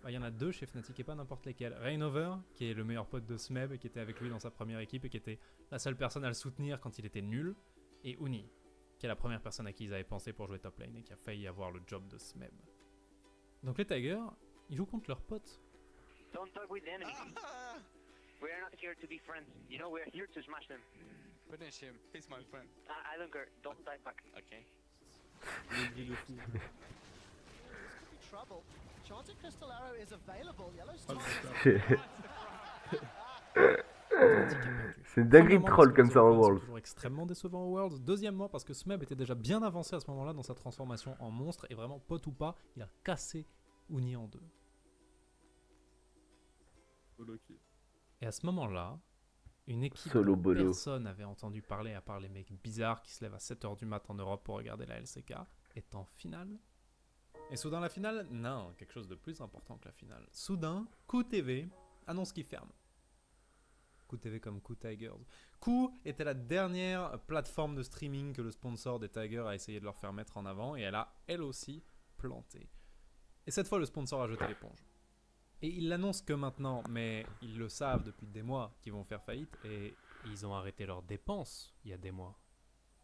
il y en a 2 chez Fnatic et pas n'importe lesquels. Reignover, qui est le meilleur pote de Smeb et qui était avec lui dans sa première équipe et qui était la seule personne à le soutenir quand il était nul. Et Uni, qui est la première personne à qui ils avaient pensé pour jouer top lane et qui a failli avoir le job de Smeb. Donc les Tigers, ils jouent contre leurs potes. Don't talk with the enemy. We are not here to be friends. You know, we are here to smash them. Finish him. He's my friend. I don't care. Don't die back. Okay. gris de fou. Trouble. Chanted Crystal Arrow is available. Yellow's Ah, C'est une dinguerie de Premièrement, troll parce que comme les ça en Européens sont Worlds. toujours extrêmement décevants au Worlds. Deuxièmement, parce que Smeb était déjà bien avancé à ce moment-là dans sa transformation en monstre. Et vraiment, pote ou pas, il a cassé Uni en deux. Et à ce moment-là, une équipe Solo dont bolo. personne n'avait entendu parler à part les mecs bizarres qui se lèvent à 7h du mat en Europe pour regarder la LCK est en finale. Et soudain la finale? Non, quelque chose de plus important que la finale. Soudain, Coup TV annonce qu'il ferme. Coup TV comme Coup Tigers. Coup était la dernière plateforme de streaming que le sponsor des Tigers a essayé de leur faire mettre en avant et elle a elle aussi planté. Et cette fois le sponsor a jeté l'éponge. Et ils l'annoncent que maintenant, mais ils le savent depuis des mois qu'ils vont faire faillite et ils ont arrêté leurs dépenses il y a des mois.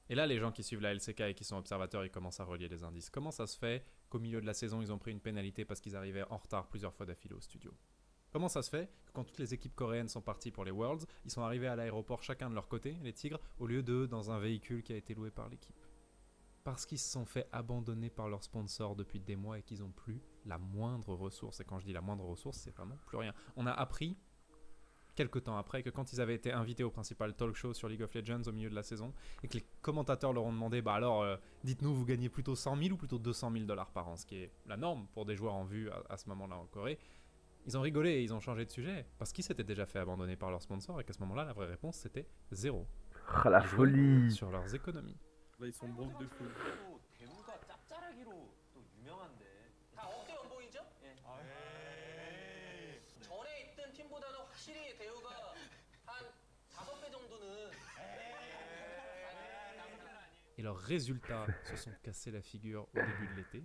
Et là, les gens qui suivent la LCK et qui sont observateurs, ils commencent à relier les indices. Comment ça se fait qu'au milieu de la saison, ils ont pris une pénalité parce qu'ils arrivaient en retard plusieurs fois d'affilée au studio? Comment ça se fait que quand toutes les équipes coréennes sont parties pour les Worlds, ils sont arrivés à l'aéroport chacun de leur côté, les Tigres, au lieu d'eux dans un véhicule qui a été loué par l'équipe? Parce qu'ils se sont fait abandonner par leurs sponsors depuis des mois et qu'ils n'ont plus la moindre ressource. Et quand je dis la moindre ressource, c'est vraiment plus rien. On a appris, quelques temps après, que quand ils avaient été invités au principal talk show sur League of Legends au milieu de la saison, et que les commentateurs leur ont demandé, bah alors, dites-nous, vous gagnez plutôt 100 000 ou plutôt 200 000 $ par an, ce qui est la norme pour des joueurs en vue à ce moment-là en Corée. Ils ont rigolé et ils ont changé de sujet, parce qu'ils s'étaient déjà fait abandonner par leurs sponsors, et qu'à ce moment-là, la vraie réponse, c'était 0. Ah, la Ils jouaient folie. sur leurs économies. Là, ils sont broke de fou. Et leurs résultats se sont cassés la figure au début de l'été.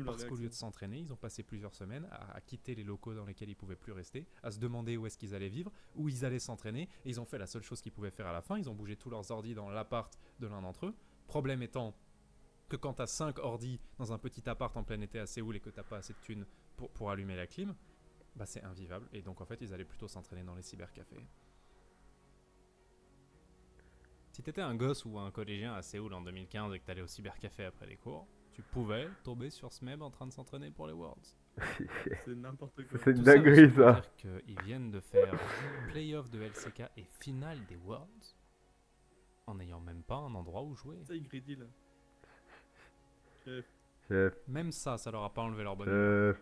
Parce qu'au lieu de s'entraîner, ils ont passé plusieurs semaines à quitter les locaux dans lesquels ils ne pouvaient plus rester, à se demander où est-ce qu'ils allaient vivre, où ils allaient s'entraîner, et ils ont fait la seule chose qu'ils pouvaient faire à la fin, ils ont bougé tous leurs ordis dans l'appart de l'un d'entre eux. Problème étant que quand tu as 5 ordis dans un petit appart en plein été à Séoul et que tu n'as pas assez de thunes pour allumer la clim, bah c'est invivable, et donc en fait ils allaient plutôt s'entraîner dans les cybercafés. Si t'étais un gosse ou un collégien à Séoul en 2015 et que t'allais au cybercafé après les cours, tu pouvais tomber sur Smeb en train de s'entraîner pour les Worlds. C'est n'importe quoi. C'est une Tout dinguerie juste pour ça. dire qu'ils viennent de faire playoff de LCK et finale des Worlds en n'ayant même pas un endroit où jouer. Ça, il greedy là. Chef. Chef. Même ça leur a pas enlevé leur bonne humeur.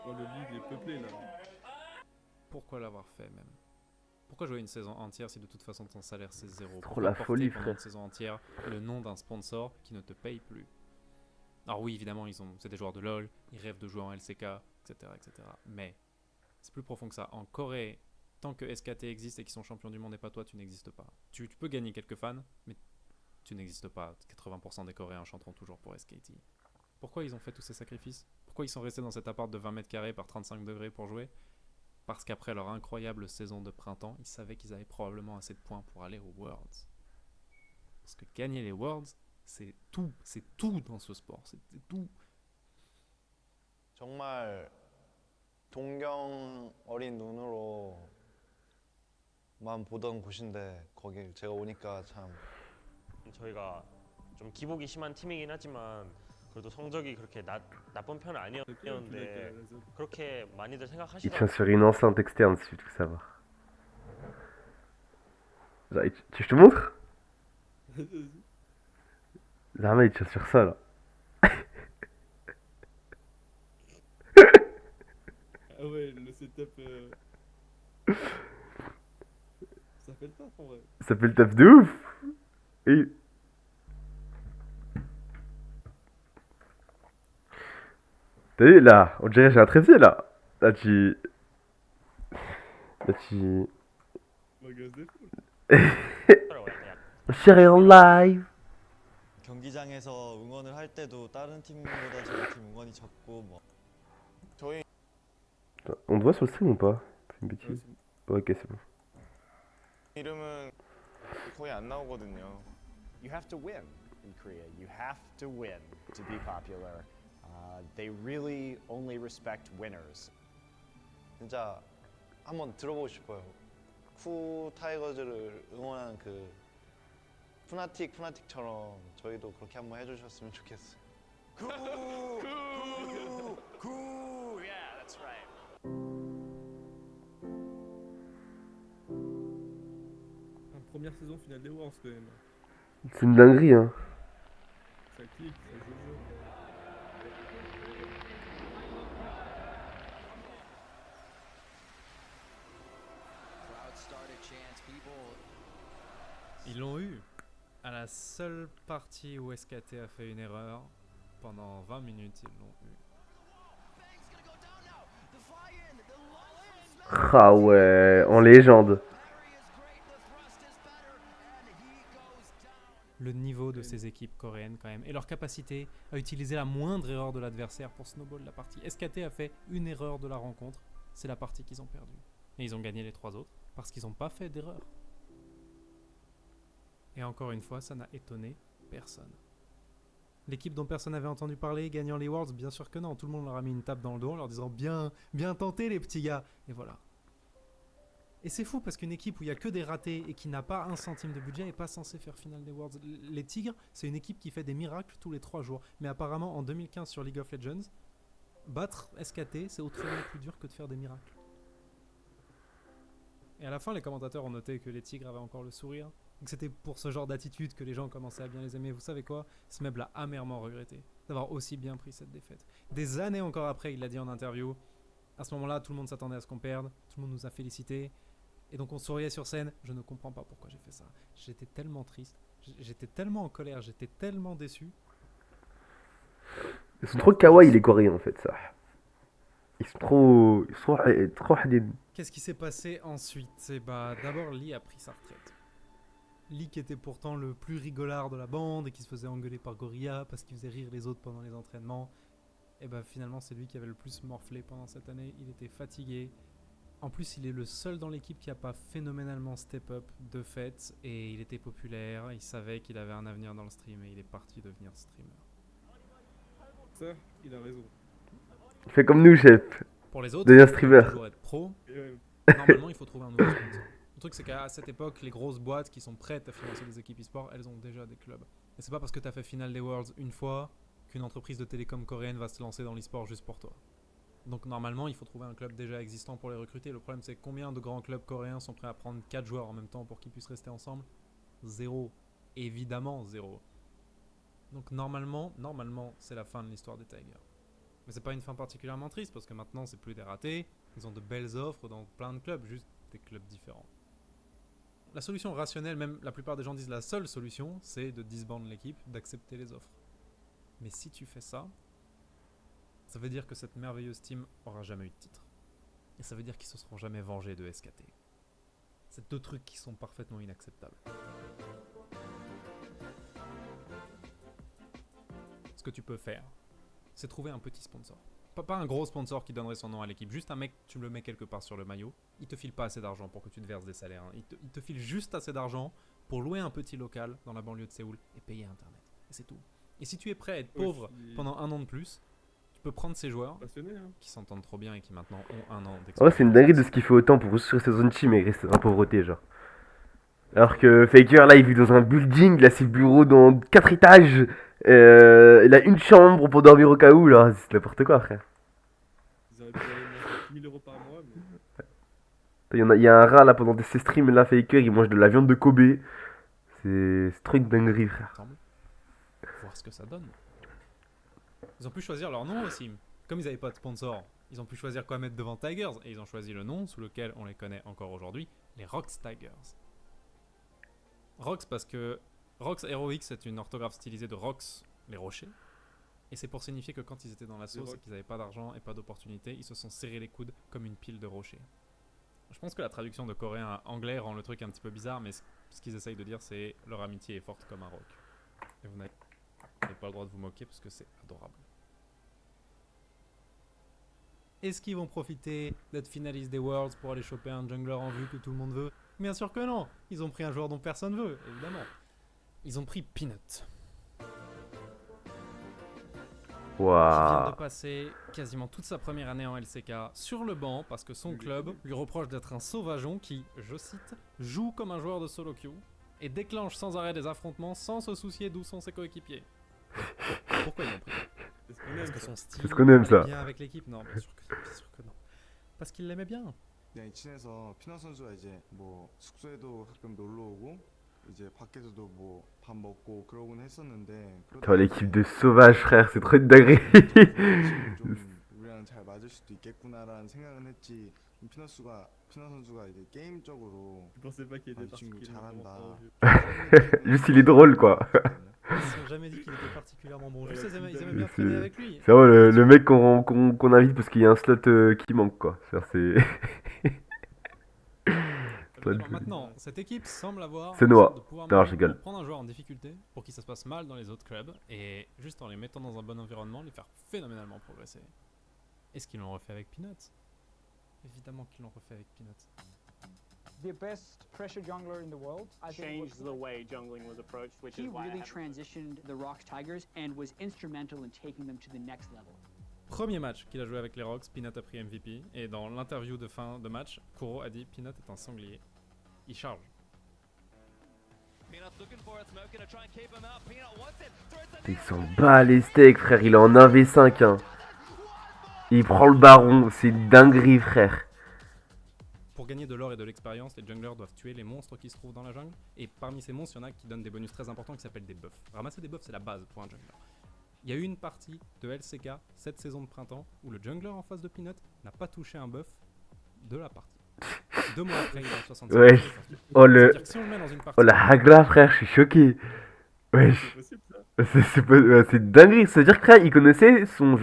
Oh, le league est peuplé là. Pourquoi l'avoir fait même? Pourquoi jouer une saison entière si de toute façon ton salaire c'est 0? Trop Pourquoi la porter folie, pendant frère. une saison entière le nom d'un sponsor qui ne te paye plus? Alors oui, évidemment, c'est des joueurs de LoL, ils rêvent de jouer en LCK, etc., etc. Mais c'est plus profond que ça. En Corée, tant que SKT existe et qu'ils sont champions du monde et pas toi, tu n'existes pas. Tu peux gagner quelques fans, mais tu n'existes pas. 80% des Coréens chanteront toujours pour SKT. Pourquoi ils ont fait tous ces sacrifices? Pourquoi ils sont restés dans cet appart de 20 mètres carrés par 35 degrés pour jouer? Parce qu'après leur incroyable saison de printemps, ils savaient qu'ils avaient probablement assez de points pour aller aux Worlds. Parce que gagner les Worlds, c'est tout dans ce sport, c'est tout. 정말 동경 어린 눈으로만 보던 곳인데 거길 제가 오니까 참 저희가 좀 기복이 심한 팀이긴 하지만 그래도 성적이 그렇게 나쁜 편은 아니었는데 그렇게 많이들 Il 생각하시더라고요. tient sur une enceinte externe si tu veux tout savoir. Genre, je te montre? Zama il tient sur ça là. Ah ouais, le setup. Ça fait le taf en vrai. Ça fait le taf de ouf. Et... T'as vu là, on dirait que j'ai un trépied là. Là tu... Magasin de fou. Share on live. 경기장에서 응원을 할 때도 다른 팀보다 저희 팀 응원이 적고 뭐 저희 On te voit sur le stream ou pas? C'est une bêtise. Ouais, ok, c'est bon. 이름은 거의 안 나오거든요. You have to win in Korea. You have to win to be popular. They really only respect winners. 진짜 한번 들어보고 싶어요. 쿠 타이거즈를 응원하는 그 푸나틱처럼 저희도 그렇게 한번 해주셨으면 좋겠어요. Yeah, that's right. Première saison finale des Worlds quand même. C'est une dinguerie, hein. Ça clique, ça joue le jeu. Ils l'ont eu. À la seule partie où SKT a fait une erreur, pendant 20 minutes, ils l'ont eu. Ah ouais, en légende. Le niveau de ces équipes coréennes quand même, et leur capacité à utiliser la moindre erreur de l'adversaire pour snowball la partie. SKT a fait une erreur de la rencontre, c'est la partie qu'ils ont perdue. Et ils ont gagné les 3 autres, parce qu'ils n'ont pas fait d'erreur. Et encore une fois, ça n'a étonné personne. L'équipe dont personne n'avait entendu parler gagnant les Worlds, bien sûr que non. Tout le monde leur a mis une tape dans le dos en leur disant bien tenté les petits gars. Et voilà. Et c'est fou parce qu'une équipe où il n'y a que des ratés et qui n'a pas un centime de budget n'est pas censée faire finale des Worlds. Les Tigres, c'est une équipe qui fait des miracles tous les 3 jours. Mais apparemment, en 2015 sur League of Legends, battre SKT, c'est autrement plus dur que de faire des miracles. Et à la fin, les commentateurs ont noté que les Tigres avaient encore le sourire. Que c'était pour ce genre d'attitude que les gens commençaient à bien les aimer. Vous savez quoi ? Smeb l'a amèrement regretté d'avoir aussi bien pris cette défaite. Des années encore après, il l'a dit en interview. À ce moment-là, tout le monde s'attendait à ce qu'on perde. Tout le monde nous a félicités. Et donc on souriait sur scène. Je ne comprends pas pourquoi j'ai fait ça. J'étais tellement triste. J'étais tellement en colère. J'étais tellement déçu. Ils sont trop kawaii les Coréens en fait, ça. Ils sont trop hadid. Qu'est-ce qui s'est passé ensuite ? D'abord, Lee a pris sa retraite. Lee qui était pourtant le plus rigolard de la bande et qui se faisait engueuler par Gorilla parce qu'il faisait rire les autres pendant les entraînements. Et finalement c'est lui qui avait le plus morflé pendant cette année. Il était fatigué. En plus il est le seul dans l'équipe qui n'a pas phénoménalement step up de fait. Et il était populaire, il savait qu'il avait un avenir dans le stream et il est parti devenir streamer. Ça, il a raison. Il fait comme nous, chef. Pour les autres, devenir il faut streamer. toujours être pro. Normalement il faut trouver un nouveau sponsor. Le truc c'est qu'à cette époque, les grosses boîtes qui sont prêtes à financer des équipes e-sport, elles ont déjà des clubs. Et c'est pas parce que t'as fait finale des Worlds une fois qu'une entreprise de télécom coréenne va se lancer dans l'e-sport juste pour toi. Donc normalement, il faut trouver un club déjà existant pour les recruter. Le problème c'est combien de grands clubs coréens sont prêts à prendre 4 joueurs en même temps pour qu'ils puissent rester ensemble ? 0. Évidemment 0. Donc normalement, c'est la fin de l'histoire des Tigers. Mais c'est pas une fin particulièrement triste parce que maintenant c'est plus des ratés. Ils ont de belles offres dans plein de clubs, juste des clubs différents. La solution rationnelle, même la plupart des gens disent la seule solution, c'est de disband l'équipe, d'accepter les offres. Mais si tu fais ça, ça veut dire que cette merveilleuse team aura jamais eu de titre. Et ça veut dire qu'ils se seront jamais vengés de SKT. C'est 2 trucs qui sont parfaitement inacceptables. Ce que tu peux faire, c'est trouver un petit sponsor. Pas un gros sponsor qui donnerait son nom à l'équipe, juste un mec, tu le mets quelque part sur le maillot, il te file pas assez d'argent pour que tu te verses des salaires, hein. Il te file juste assez d'argent pour louer un petit local dans la banlieue de Séoul et payer internet. Et c'est tout. Et si tu es prêt à être pauvre pendant 1 an de plus, tu peux prendre ces joueurs qui s'entendent trop bien et qui maintenant ont 1 an d'expérience. Ouais, c'est une dinguerie de ce qu'il fait autant pour sur ses zones team et rester dans la pauvreté, genre. Alors que Faker, là, il vit dans un building, il a ses bureaux dans 4 étages, il a une chambre pour dormir au cas où, là, c'est n'importe quoi, frère. Ils auraient pu aller manger 1000 € par mois, mais... Il y a un rat, là, pendant ses streams, là, Faker, il mange de la viande de Kobe. C'est trop une dinguerie, frère. Voir ce que ça donne. Ils ont pu choisir leur nom aussi. Comme ils n'avaient pas de sponsor, ils ont pu choisir quoi mettre devant Tigers et ils ont choisi le nom sous lequel on les connaît encore aujourd'hui, les Rox Tigers. Rox parce que Rox Heroics c'est une orthographe stylisée de Rox, les rochers. Et c'est pour signifier que quand ils étaient dans la sauce et qu'ils n'avaient pas d'argent et pas d'opportunité, ils se sont serrés les coudes comme une pile de rochers. Je pense que la traduction de coréen à anglais rend le truc un petit peu bizarre, mais ce qu'ils essayent de dire c'est leur amitié est forte comme un roc. Et vous n'avez pas le droit de vous moquer parce que c'est adorable. Est-ce qu'ils vont profiter d'être finalistes des Worlds pour aller choper un jungler en vue que tout le monde veut ? Bien sûr que non. Ils ont pris un joueur dont personne veut, évidemment. Ils ont pris Peanut. qui vient Waouh. de passer quasiment toute sa première année en LCK sur le banc parce que son club lui reproche d'être un sauvageon qui, je cite, joue comme un joueur de solo queue et déclenche sans arrêt des affrontements sans se soucier d'où sont ses coéquipiers. Pourquoi ils l'ont pris? Parce que son style C'est ce qu'on aime, allait ça. bien avec l'équipe? Non, bien sûr que non. Parce qu'il l'aimait bien. 그냥 친해서 피넛 선수가 이제 뭐 숙소에도 가끔 놀러 오고 이제 밖에서도 뭐 밥 먹고 그러곤 했었는데 Toi, l'équipe de sauvages, frère, c'est trop une dinguerie. 좀 우리랑 잘 맞을 수도 있겠구나라는 생각은 했지. 피넛 선수가 이제 게임적으로 Je pensais pas qu'il était 이 친구 particulièrement 잘한다. Juste, il est drôle, quoi. Ils se sont jamais dit qu'il était particulièrement bon. Juste, ils aimaient bien traîner avec lui. C'est vraiment le mec qu'on invite parce qu'il y a un slot qui manque, quoi. C'est... Alors maintenant, cette équipe semble avoir C'est une Noah. sorte de pouvoir Non, magique je rigole. pour prendre un joueur en difficulté pour qu'il ça se passe mal dans les autres clubs et juste en les mettant dans un bon environnement, les faire phénoménalement progresser. Est-ce qu'ils l'ont refait avec Peanuts? Évidemment qu'ils l'ont refait avec Peanuts. The best pressure jungler in the world. I think Changed the way jungling was approached, which He is why I really haven't- transitioned the Rocks Tigers and was instrumental in taking them to the next level. Premier match qu'il a joué avec les Rocks, Peanut a pris MVP et dans l'interview de fin de match, Kuro a dit Peanut est un sanglier. Il charge. Il s'en bat les steaks, frère. Il est en 1v5, hein. Il prend le baron. C'est une dinguerie, frère. Pour gagner de l'or et de l'expérience, les junglers doivent tuer les monstres qui se trouvent dans la jungle. Et parmi ces monstres, il y en a qui donnent des bonus très importants qui s'appellent des buffs. Ramasser des buffs, c'est la base pour un jungler. Il y a eu une partie de LCK cette saison de printemps où le jungler en face de Peanut n'a pas touché un buff de la partie. 2 mois après, il est à 65. Ouais. Oh le... C'est-à-dire que si on le met dans une partie- Oh la hagra, frère. Je suis choqué. Wesh. C'est une dinguerie. C'est-à-dire que frère, il connaissait son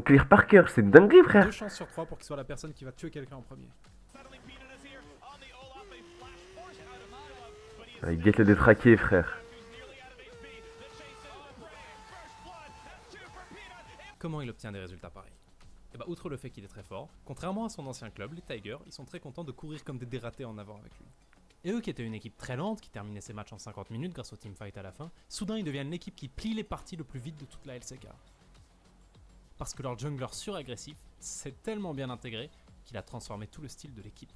clear par cœur. C'est une dinguerie, frère. 2 chances sur 3 pour qu'il soit la personne qui va tuer quelqu'un en premier. Ah, il guette le détraqué, frère. Comment il obtient des résultats pareils? Et bah, outre le fait qu'il est très fort, contrairement à son ancien club, les Tigers, ils sont très contents de courir comme des dératés en avant avec lui. Et eux qui étaient une équipe très lente, qui terminait ses matchs en 50 minutes grâce au teamfight à la fin, soudain ils deviennent l'équipe qui plie les parties le plus vite de toute la LCK. Parce que leur jungler suragressif s'est tellement bien intégré qu'il a transformé tout le style de l'équipe.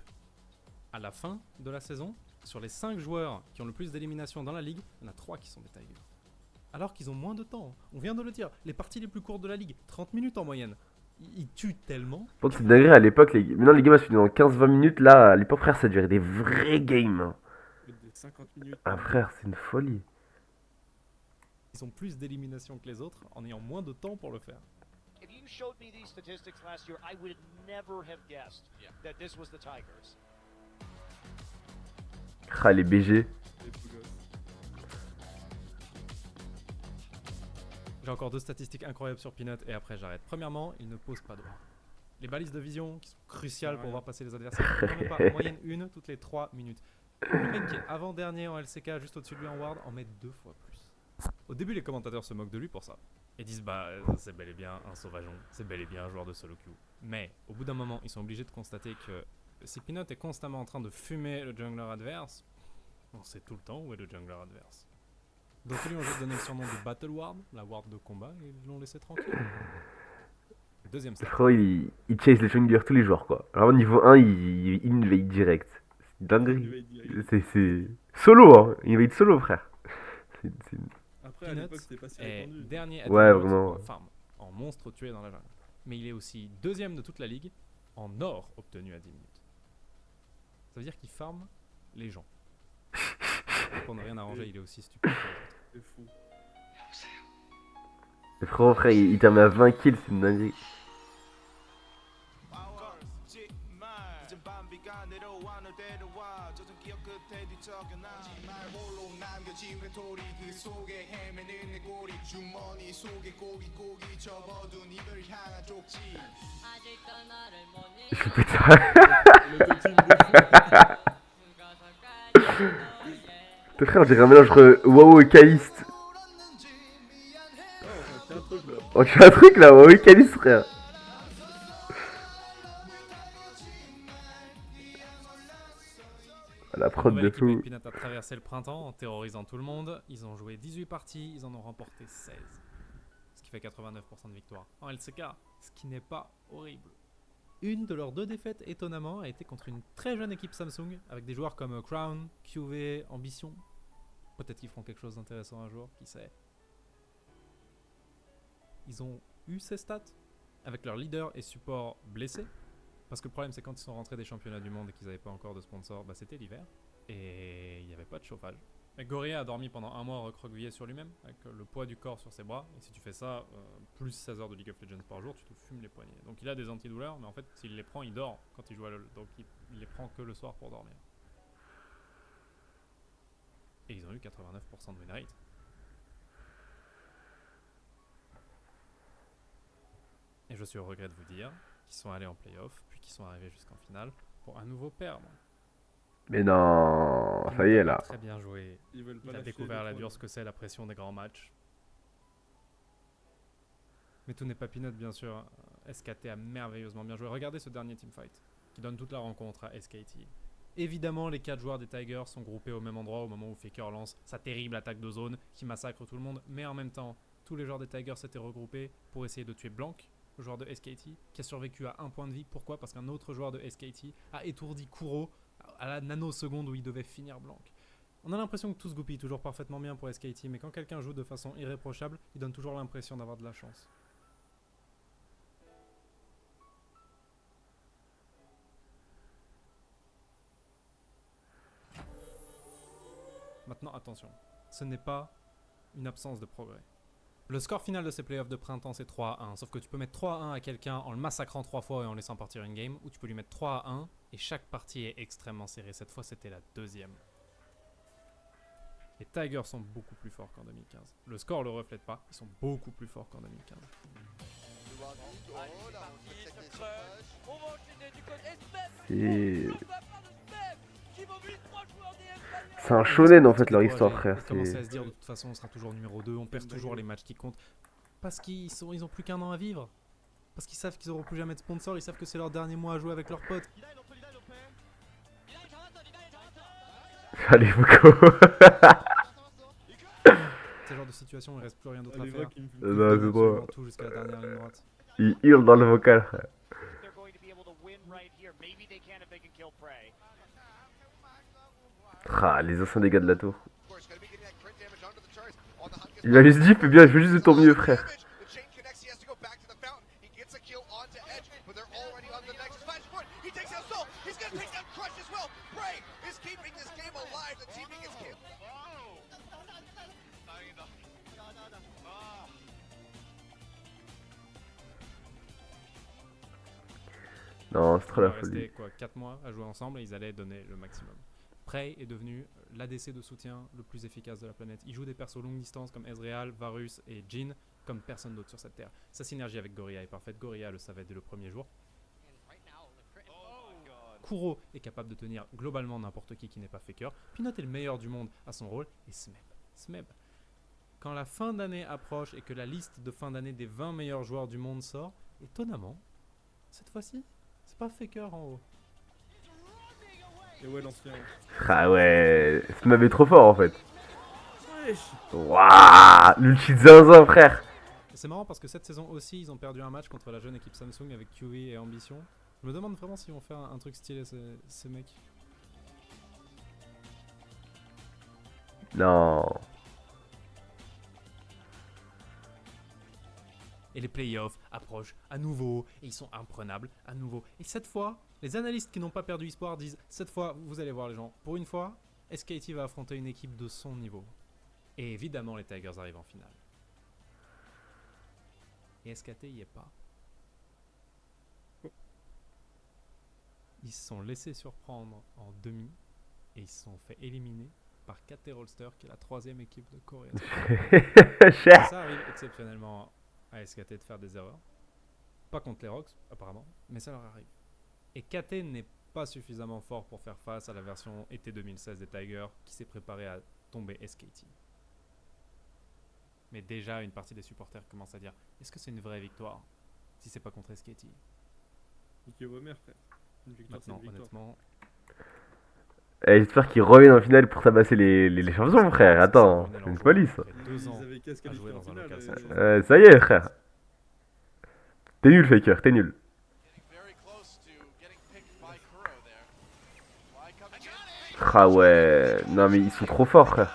À la fin de la saison, sur les 5 joueurs qui ont le plus d'éliminations dans la ligue, il y en a 3 qui sont des Tigers. Alors qu'ils ont moins de temps, on vient de le dire, les parties les plus courtes de la ligue, 30 minutes en moyenne. Ils tuent tellement. Je pense que c'est une dinguerie à l'époque. Maintenant, les games se font dans 15-20 minutes. Là, à l'époque, frère, ça durait des vrais games. Des 50 minutes. Ah, frère, c'est une folie. Ils ont plus d'éliminations que les autres en ayant moins de temps pour le faire. If you showed me these statistics last year, I would never have guessed that this was the Tigers. Ah, les BG. J'ai encore 2 statistiques incroyables sur Peanut et après j'arrête. Premièrement, il ne pose pas de ward. Les balises de vision qui sont cruciales pour voir passer les adversaires, il n'en met pas en moyenne une toutes les 3 minutes. Le mec qui est avant-dernier en LCK, juste au-dessus de lui en ward, en met 2 fois plus. Au début, les commentateurs se moquent de lui pour ça. Et disent bah c'est bel et bien un sauvageon, c'est bel et bien un joueur de solo queue. Mais au bout d'un moment, ils sont obligés de constater que si Peanut est constamment en train de fumer le jungler adverse, on sait tout le temps où est le jungler adverse. Donc ils lui ont juste donné le surnom de Battle Ward, la ward de combat, et ils l'ont laissé tranquille. Deuxième stat. Frérot, il chase les junglers tous les jours, quoi. Alors, niveau 1, il invade direct. C'est une dinguerie. C'est solo, hein. Il invade solo, frère. C'est une... Après, à l'époque, c'était pas si répandu. Dernier à Ouais, 10 minutes vraiment. en farm, en monstre tué dans la jungle. Mais il est aussi deuxième de toute la ligue en or obtenu à 10 minutes. Ça veut dire qu'il farm les gens. Pour ne rien arranger, il est aussi stupide. C'est fou. Le frérot, frère, il termine à 20 kills, c'est une dinguerie. Putain, frère, on dirait un mélange entre WoW et Caliste. On fait un truc là, WoW et Caliste, frère. La prod de L'équipe fou. avec Peanut a traversé le printemps en terrorisant tout le monde. Ils ont joué 18 parties, ils en ont remporté 16. Ce qui fait 89% de victoire en LCK, ce qui n'est pas horrible. Une de leurs 2 défaites, étonnamment, a été contre une très jeune équipe Samsung, avec des joueurs comme Crown, QV, Ambition. Peut-être qu'ils feront quelque chose d'intéressant un jour, qui sait. Ils ont eu ces stats, avec leur leader et support blessés. Parce que le problème, c'est quand ils sont rentrés des championnats du monde et qu'ils n'avaient pas encore de sponsor, bah c'était l'hiver. Et il n'y avait pas de chauffage. Mais Gorilla a dormi pendant un mois recroquevillé sur lui-même, avec le poids du corps sur ses bras. Et si tu fais ça, plus 16 heures de League of Legends par jour, tu te fumes les poignets. Donc il a des antidouleurs, mais en fait, s'il les prend, il dort quand il joue à LoL. Donc il les prend que le soir pour dormir. Et ils ont eu 89% de win rate. Et je suis au regret de vous dire qu'ils sont allés en playoff, puis qu'ils sont arrivés jusqu'en finale pour à nouveau perdre. Mais non, ça y est là. Très bien joué. Ils veulent pas Il a lâcher découvert les la points. dure ce que c'est la pression des grands matchs. Mais tout n'est pas peanut, bien sûr. SKT a merveilleusement bien joué. Regardez ce dernier teamfight qui donne toute la rencontre à SKT. Évidemment, les 4 joueurs des Tigers sont groupés au même endroit au moment où Faker lance sa terrible attaque de zone qui massacre tout le monde. Mais en même temps, tous les joueurs des Tigers s'étaient regroupés pour essayer de tuer Blanc, le joueur de SKT, qui a survécu à 1 point de vie. Pourquoi ? Parce qu'un autre joueur de SKT a étourdi Kuro à la nanoseconde où il devait finir Blanc. On a l'impression que tout se goupille toujours parfaitement bien pour SKT, mais quand quelqu'un joue de façon irréprochable, il donne toujours l'impression d'avoir de la chance. Maintenant, attention, ce n'est pas une absence de progrès. Le score final de ces playoffs de printemps, c'est 3-1, sauf que tu peux mettre 3-1 à quelqu'un en le massacrant 3 fois et en laissant partir une game, ou tu peux lui mettre 3-1 et chaque partie est extrêmement serrée. Cette fois, c'était la 2e. Les Tigers sont beaucoup plus forts qu'en 2015. Le score le reflète pas, ils sont beaucoup plus forts qu'en 2015. C'est un shonen en fait leur histoire, frère. Ils commençaient à se dire de toute façon on sera toujours numéro 2, on perd toujours les matchs qui comptent. Parce qu'ils ont plus qu'un an à vivre. Parce qu'ils savent qu'ils auront plus jamais de sponsor, ils savent que c'est leur dernier mois à jouer avec leurs potes. Allez, Foucault. C'est le genre de situation où il reste plus rien d'autre à Allez, faire. va qui me fume. Non, c'est bon. Tout jusqu'à la dernière ligne droite. Il hurle dans le vocal, frère. They're going to be able to win right here. Maybe they can if they can kill Prey. Ah, les anciens dégâts de la tour. Il m'a juste dit, fais bien, je veux juste de ton mieux, frère. Non, c'est trop la Il leur folie. restait quoi, 4 mois à jouer ensemble et ils allaient donner le maximum. Prey est devenu l'ADC de soutien le plus efficace de la planète. Il joue des persos longue distance comme Ezreal, Varus et Jhin comme personne d'autre sur cette terre. Sa synergie avec Gorilla est parfaite. Gorilla le savait dès le premier jour. Kuro est capable de tenir globalement n'importe qui n'est pas Faker. Peanut est le meilleur du monde à son rôle. Et Smeb. Quand la fin d'année approche et que la liste de fin d'année des 20 meilleurs joueurs du monde sort, étonnamment, cette fois-ci, c'est pas Faker en haut. Et ouais, l'ancien. Ah ouais, ça m'avait trop fort en fait. Wesh. Waouh, l'ulti de zinzin, frère. C'est marrant parce que cette saison aussi, ils ont perdu un match contre la jeune équipe Samsung avec QV et Ambition. Je me demande vraiment s'ils vont faire un truc stylé ces mecs. Non. Et les playoffs approchent à nouveau et ils sont imprenables à nouveau. Et cette fois, les analystes qui n'ont pas perdu espoir disent cette fois, vous allez voir les gens, pour une fois, SKT va affronter une équipe de son niveau. Et évidemment, les Tigers arrivent en finale. Et SKT y est pas. Ils se sont laissés surprendre en demi et ils se sont fait éliminer par KT Rolster qui est la 3e équipe de Corée. Ça arrive exceptionnellement à SKT de faire des erreurs. Pas contre les Rocks apparemment, mais ça leur arrive. Et KT n'est pas suffisamment fort pour faire face à la version été 2016 des Tigers qui s'est préparée à tomber SKT. Mais déjà une partie des supporters commence à dire est-ce que c'est une vraie victoire si c'est pas contre SKT? Ok, Homer, frère. Une victoire, Maintenant, c'est une victoire. honnêtement, Eh, j'espère qu'ils reviennent en finale pour tabasser les champions, frère. Attends, c'est une folie ça. Deux ans Ils avaient qu'à se à jouer qualifier en dans un finale. local et- session. Ça y est, frère. T'es nul, Faker, t'es nul. Ah ouais, non mais ils sont trop forts, frère.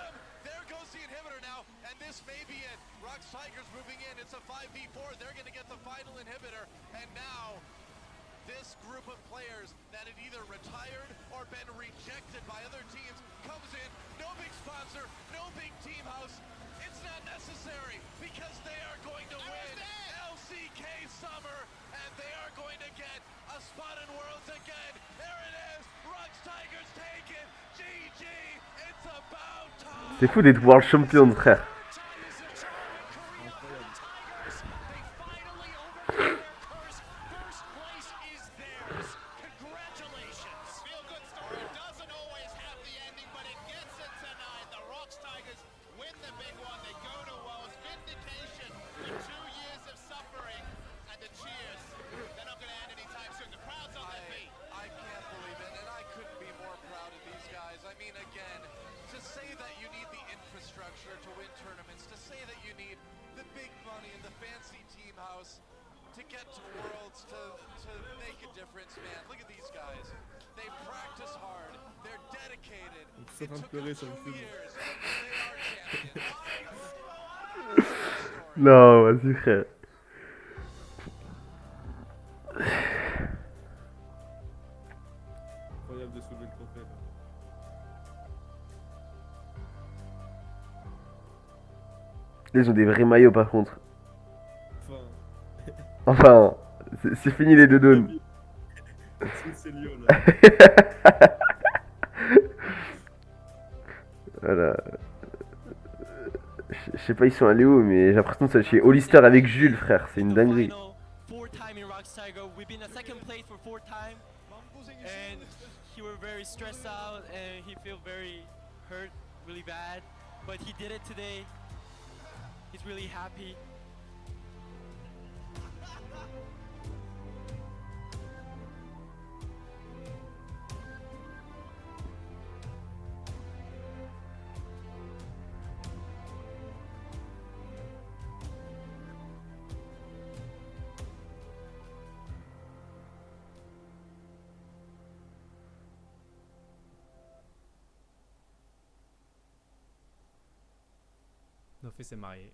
C'est fou d'être world champion, frère. To get to Worlds, to make a difference, man. Look at these guys. They practice hard. They're dedicated. Ils sont en train de pleurer sur le film. Non, vas-y, frère. Incroyable de soulever le trophée. Là. Ils ont des vrais maillots par contre. Enfin. Enfin, c'est fini les deux dons. C'est Lyon là. Voilà. Je sais pas ils sont allés où, mais j'ai l'impression que c'est chez Hollister avec Jules, frère. C'est une dinguerie. Four-time in Rocks Tiger. We've been in second place for 4 times, and he were very stressed out and he feel very hurt, really bad. But he did it today. He's really happy. Nofé s'est marié.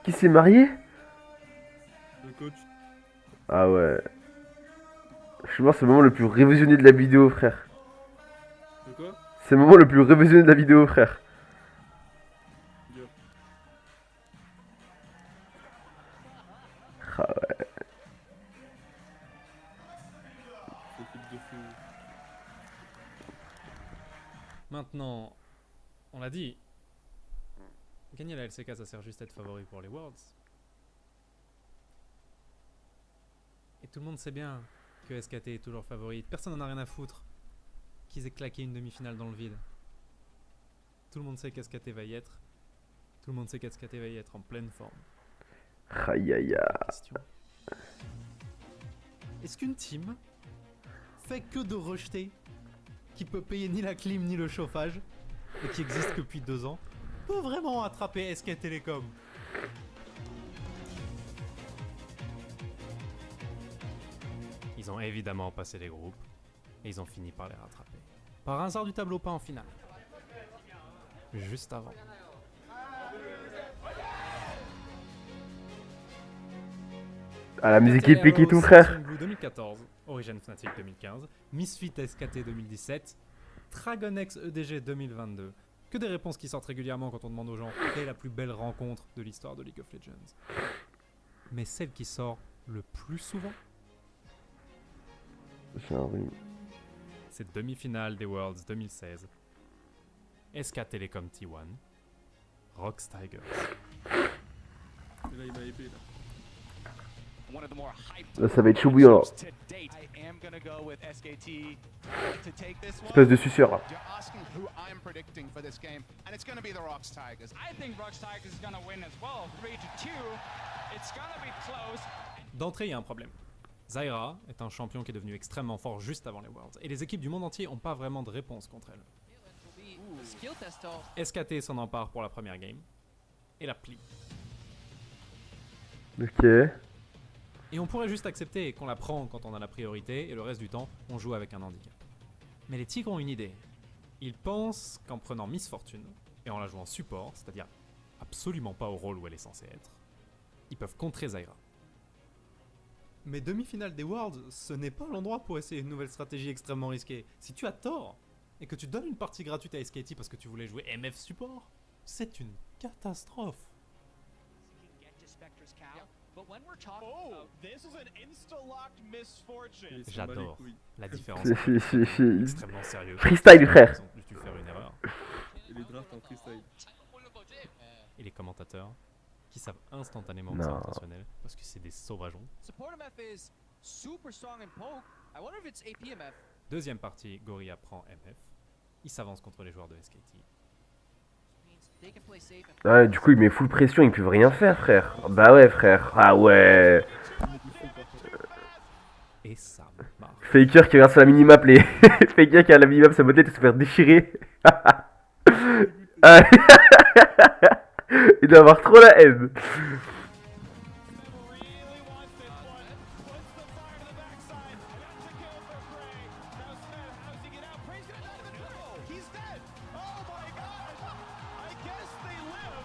Qui s'est marié? Le coach. Ah ouais. Je pense que c'est le moment le plus révisionné de la vidéo, frère. De quoi? C'est le moment le plus révisionné de la vidéo, frère. Dur. Ah ouais. Équipe de fou. Maintenant, on l'a dit, gagner la LCK ça sert juste à être favori pour les Worlds. Et tout le monde sait bien que SKT est toujours favori. Personne n'en a rien à foutre qu'ils aient claqué une demi-finale dans le vide. Tout le monde sait qu'SKT va y être. Tout le monde sait qu'SKT va y être en pleine forme. Aïe aïe aïe. Question. Est-ce qu'une team fait que de rejeter, qui peut payer ni la clim ni le chauffage, et qui existe que depuis 2 ans, peut vraiment attraper SK Telecom? Ils ont évidemment passé les groupes, et ils ont fini par les rattraper. Par un hasard du tableau, pas en finale. Juste avant. Ah, la musique épique et tout, frère. Blue 2014, Origin Fnatic 2015, Misfit SKT 2017, Dragonex EDG 2022. Que des réponses qui sortent régulièrement quand on demande aux gens quelle est la plus belle rencontre de l'histoire de League of Legends. Mais celle qui sort le plus souvent, c'est demi-finale des Worlds 2016. SK Telecom T1, Rocks Tigers. Et là, il m'a épé là. One of the more hyped Là, ça va être chaud bouillant, là. to date. I am gonna go with SKT to take this one. Espèce de suceur, là. You're asking who I'm predicting for this game, and it's going to be the Rocks Tigers. I think Rocks Tigers is gonna win as well. 3-2. It's gonna be close. D'entrée, il y a un problème. Zyra est un champion qui est devenu extrêmement fort juste avant les Worlds, et les équipes du monde entier n'ont pas vraiment de réponse contre elle. Skill test off. SKT s'en empare pour la première game, et la plie. Ok. Et on pourrait juste accepter qu'on la prend quand on a la priorité, et le reste du temps, on joue avec un handicap. Mais les Tigres ont une idée. Ils pensent qu'en prenant Miss Fortune, et en la jouant support, c'est-à-dire absolument pas au rôle où elle est censée être, ils peuvent contrer Zyra. Mais demi-finale des Worlds, ce n'est pas l'endroit pour essayer une nouvelle stratégie extrêmement risquée. Si tu as tort, et que tu donnes une partie gratuite à SKT parce que tu voulais jouer MF support, c'est une catastrophe. But when we're talking Oh, this is an insta-locked misfortune. J'adore la différence. C'est Extrêmement sérieux. freestyle, frère. Ils ont dû faire une erreur. Et les drafts en freestyle. Et les commentateurs qui savent instantanément que Non. c'est intentionnel parce que c'est des sauvageons. support MF is super strong in poke. I wonder if it's AP MF. Deuxième partie, Gorilla prend MF. Il s'avance contre les joueurs de SKT. They can play safe and Ouais, du coup, il met full pression, ils peuvent rien faire, frère. Bah ouais, frère. Ah ouais. Et ça marche. Faker qui regarde sur la minimap, les. Faker qui a la minimap, sa modèle, il se fait déchirer. Ah. Il doit avoir trop la haine.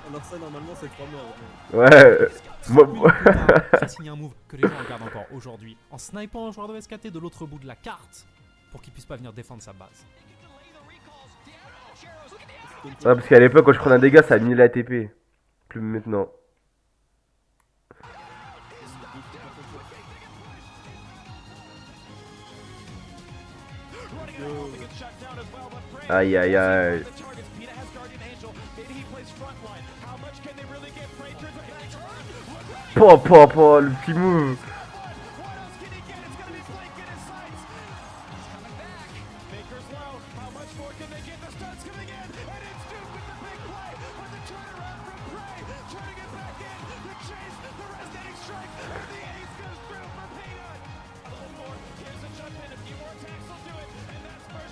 Alors ça, normalement, c'est 3 morts. Ouais. Moi. Il a signé un move que les gens regardent encore aujourd'hui en snipant un joueur de SKT de l'autre bout de la carte pour qu'il puisse pas venir défendre sa base. Ouais, parce qu'à l'époque, quand je prenais un dégât, ça a mis la ATP. Plus maintenant. Aïe aïe aïe. Le petit move.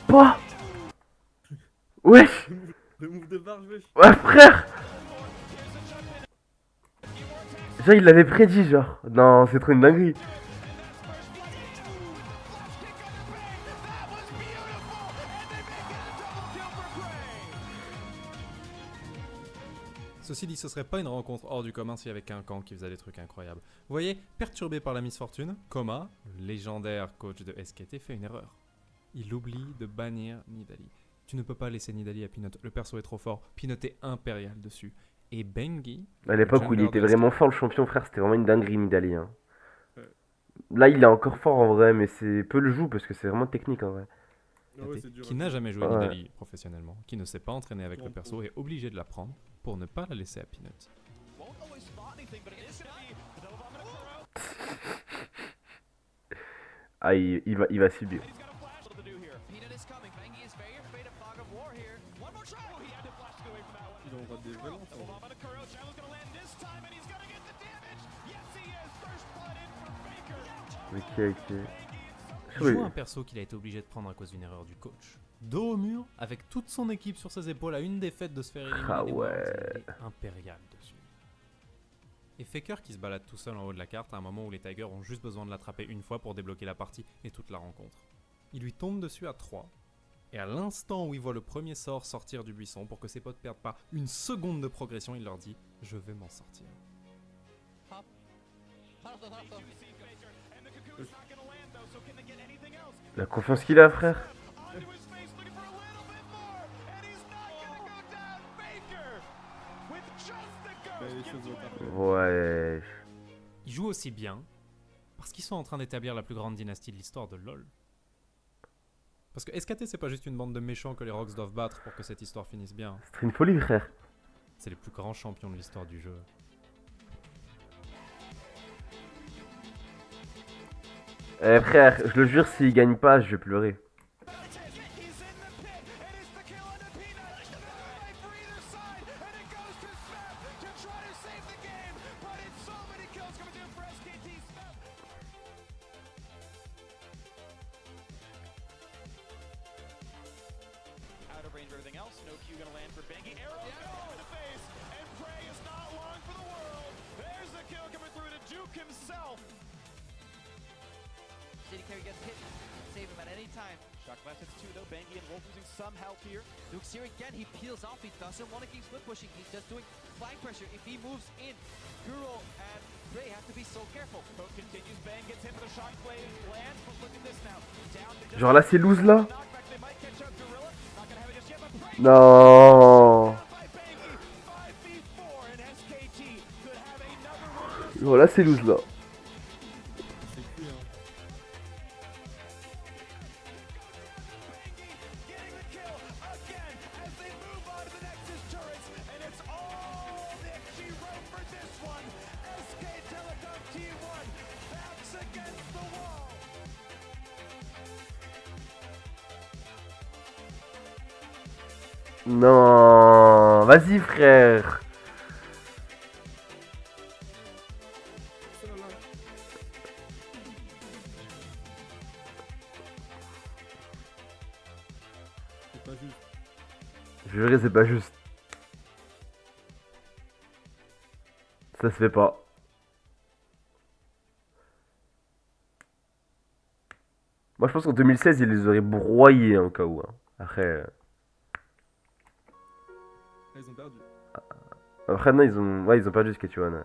Pas. Wesh. Le move de barge, wesh. Ouais, frère. Genre, il l'avait prédit, genre. Non, c'est trop une dinguerie. Ceci dit, ce serait pas une rencontre hors du commun s'il y avait qu'un camp qui faisait des trucs incroyables. Vous voyez, perturbé par la misfortune, Koma, le légendaire coach de SKT, fait une erreur. Il oublie de bannir Nidalee. Tu ne peux pas laisser Nidalee à Peanut, le perso est trop fort, Peanut est impérial dessus. Et Bengi... À l'époque où il était vraiment fort, le champion, frère, c'était vraiment une dinguerie, Nidalee. Hein. Là, il est encore fort en vrai, mais c'est peu le joue parce que c'est vraiment technique en vrai. Qui n'a jamais joué Nidalee professionnellement, qui ne s'est pas entraîné avec le perso, est obligé de la prendre pour ne pas la laisser à Peanut. Ah, il va subir. Il envoie des violents. Ok. Il joue un perso qu'il a été obligé de prendre à cause d'une erreur du coach. Dos au mur, avec toute son équipe sur ses épaules à une défaite de se faire éliminer Ah des ouais. Worlds, il est impérial dessus. Et Faker qui se balade tout seul en haut de la carte à un moment où les Tigers ont juste besoin de l'attraper une fois pour débloquer la partie et toute la rencontre. Il lui tombe dessus à 3. Et à l'instant où il voit le premier sort sortir du buisson pour que ses potes perdent pas une seconde de progression, il leur dit « Je vais m'en sortir ». La confiance qu'il a, frère. Ouais. Ils jouent aussi bien parce qu'ils sont en train d'établir la plus grande dynastie de l'histoire de LoL. Parce que SKT, c'est pas juste une bande de méchants que les Rocks doivent battre pour que cette histoire finisse bien. C'est une folie, frère. C'est les plus grands champions de l'histoire du jeu. Eh frère, je le jure, s'il gagne pas, je vais pleurer. after everything else. No Q gonna land for Bengi. Arrow in the face, and Prey is not long for the world. There's the kill coming through to Duke himself. City carry gets hit. Save him at any time. Shock blast hits 2 though. Bengi and Wolf losing some health here. Luke's here again. He peels off. He doesn't want to keep split pushing. He's just doing flank pressure. If he moves in, Kuro and Prey have to be so careful. Poke continues. Bang gets hit with a shock blade. Lands, but look at this now. Down to Genre là, c'est loose là. knockback. They might catch up Gorilla. Not gonna have it just yet, but Prey Non. by Bengi. 5v4 and SKT could have another one. Genre là, c'est loose là. C'est cuit, hein. Getting the kill again as they move on to the Nexus turrets, and it's all Nick G wrote for this one. SK Telecom T1 backs against the wall. Non. Vas-y, frère. Oh là là. C'est pas juste. Juré, c'est pas juste. Ça se fait pas. Moi, je pense qu'en 2016, ils les auraient broyés en cas où. Hein. Après, Ah, ils ont perdu. après, non, ils ont perdu ce KT1. Ouais.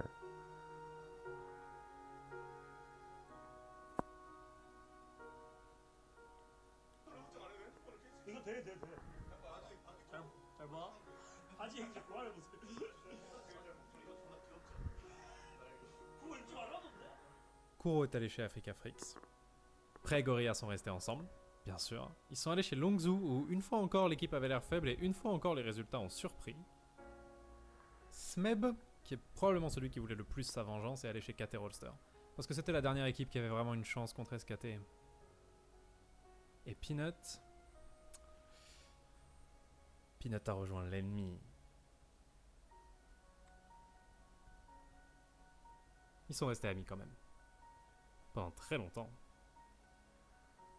Kuro est allé chez Africa Freaks. Prey et Gorilla sont restés ensemble, bien sûr. Ils sont allés chez Longzhu où une fois encore l'équipe avait l'air faible et une fois encore les résultats ont surpris. Smeb, qui est probablement celui qui voulait le plus sa vengeance, est allé chez KT Rolster. Parce que c'était la dernière équipe qui avait vraiment une chance contre SKT. Et Peanut... Peanut a rejoint l'ennemi. Ils sont restés amis quand même. Pendant très longtemps.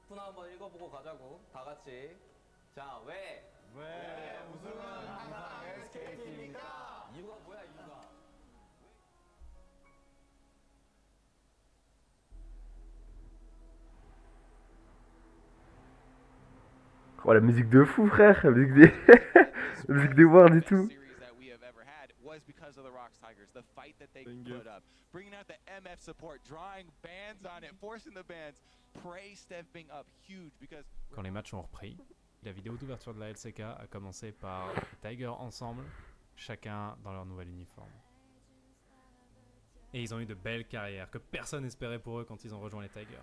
푸나 한번 읽어보고 가자고. 다 같이. 자, 왜 우승은 항상 SKT입니까? 이유가 뭐야, 이유가? Oh, la musique de fou, frère. La musique des, la musique des Worlds et tout. Series that we have ever had was because of the Rocks Tigers, the fight that they put up, bringing out the MF support, drawing bans on it, forcing the bans, Prey stepping up huge because Quand les matchs ont repris, la vidéo d'ouverture de la LCK a commencé par les Tigers ensemble, chacun dans leur nouvel uniforme. Et ils ont eu de belles carrières que personne n'espérait pour eux quand ils ont rejoint les Tigers.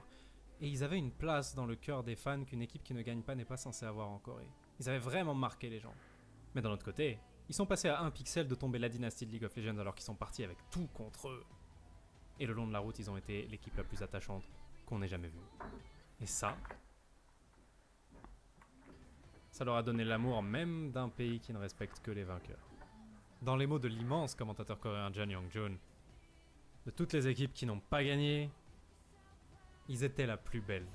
Et ils avaient une place dans le cœur des fans qu'une équipe qui ne gagne pas n'est pas censée avoir en Corée. Ils avaient vraiment marqué les gens. Mais d'un autre côté, ils sont passés à un pixel de tomber la dynastie de League of Legends alors qu'ils sont partis avec tout contre eux. Et le long de la route, ils ont été l'équipe la plus attachante qu'on ait jamais vue. Et ça leur a donné l'amour même d'un pays qui ne respecte que les vainqueurs. Dans les mots de l'immense commentateur coréen Jun Young-jun, de toutes les équipes qui n'ont pas gagné, ils étaient la plus belle.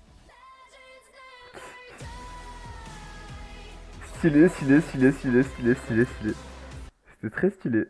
Stylé, stylé, stylé, stylé, stylé, stylé, stylé. C'était très stylé.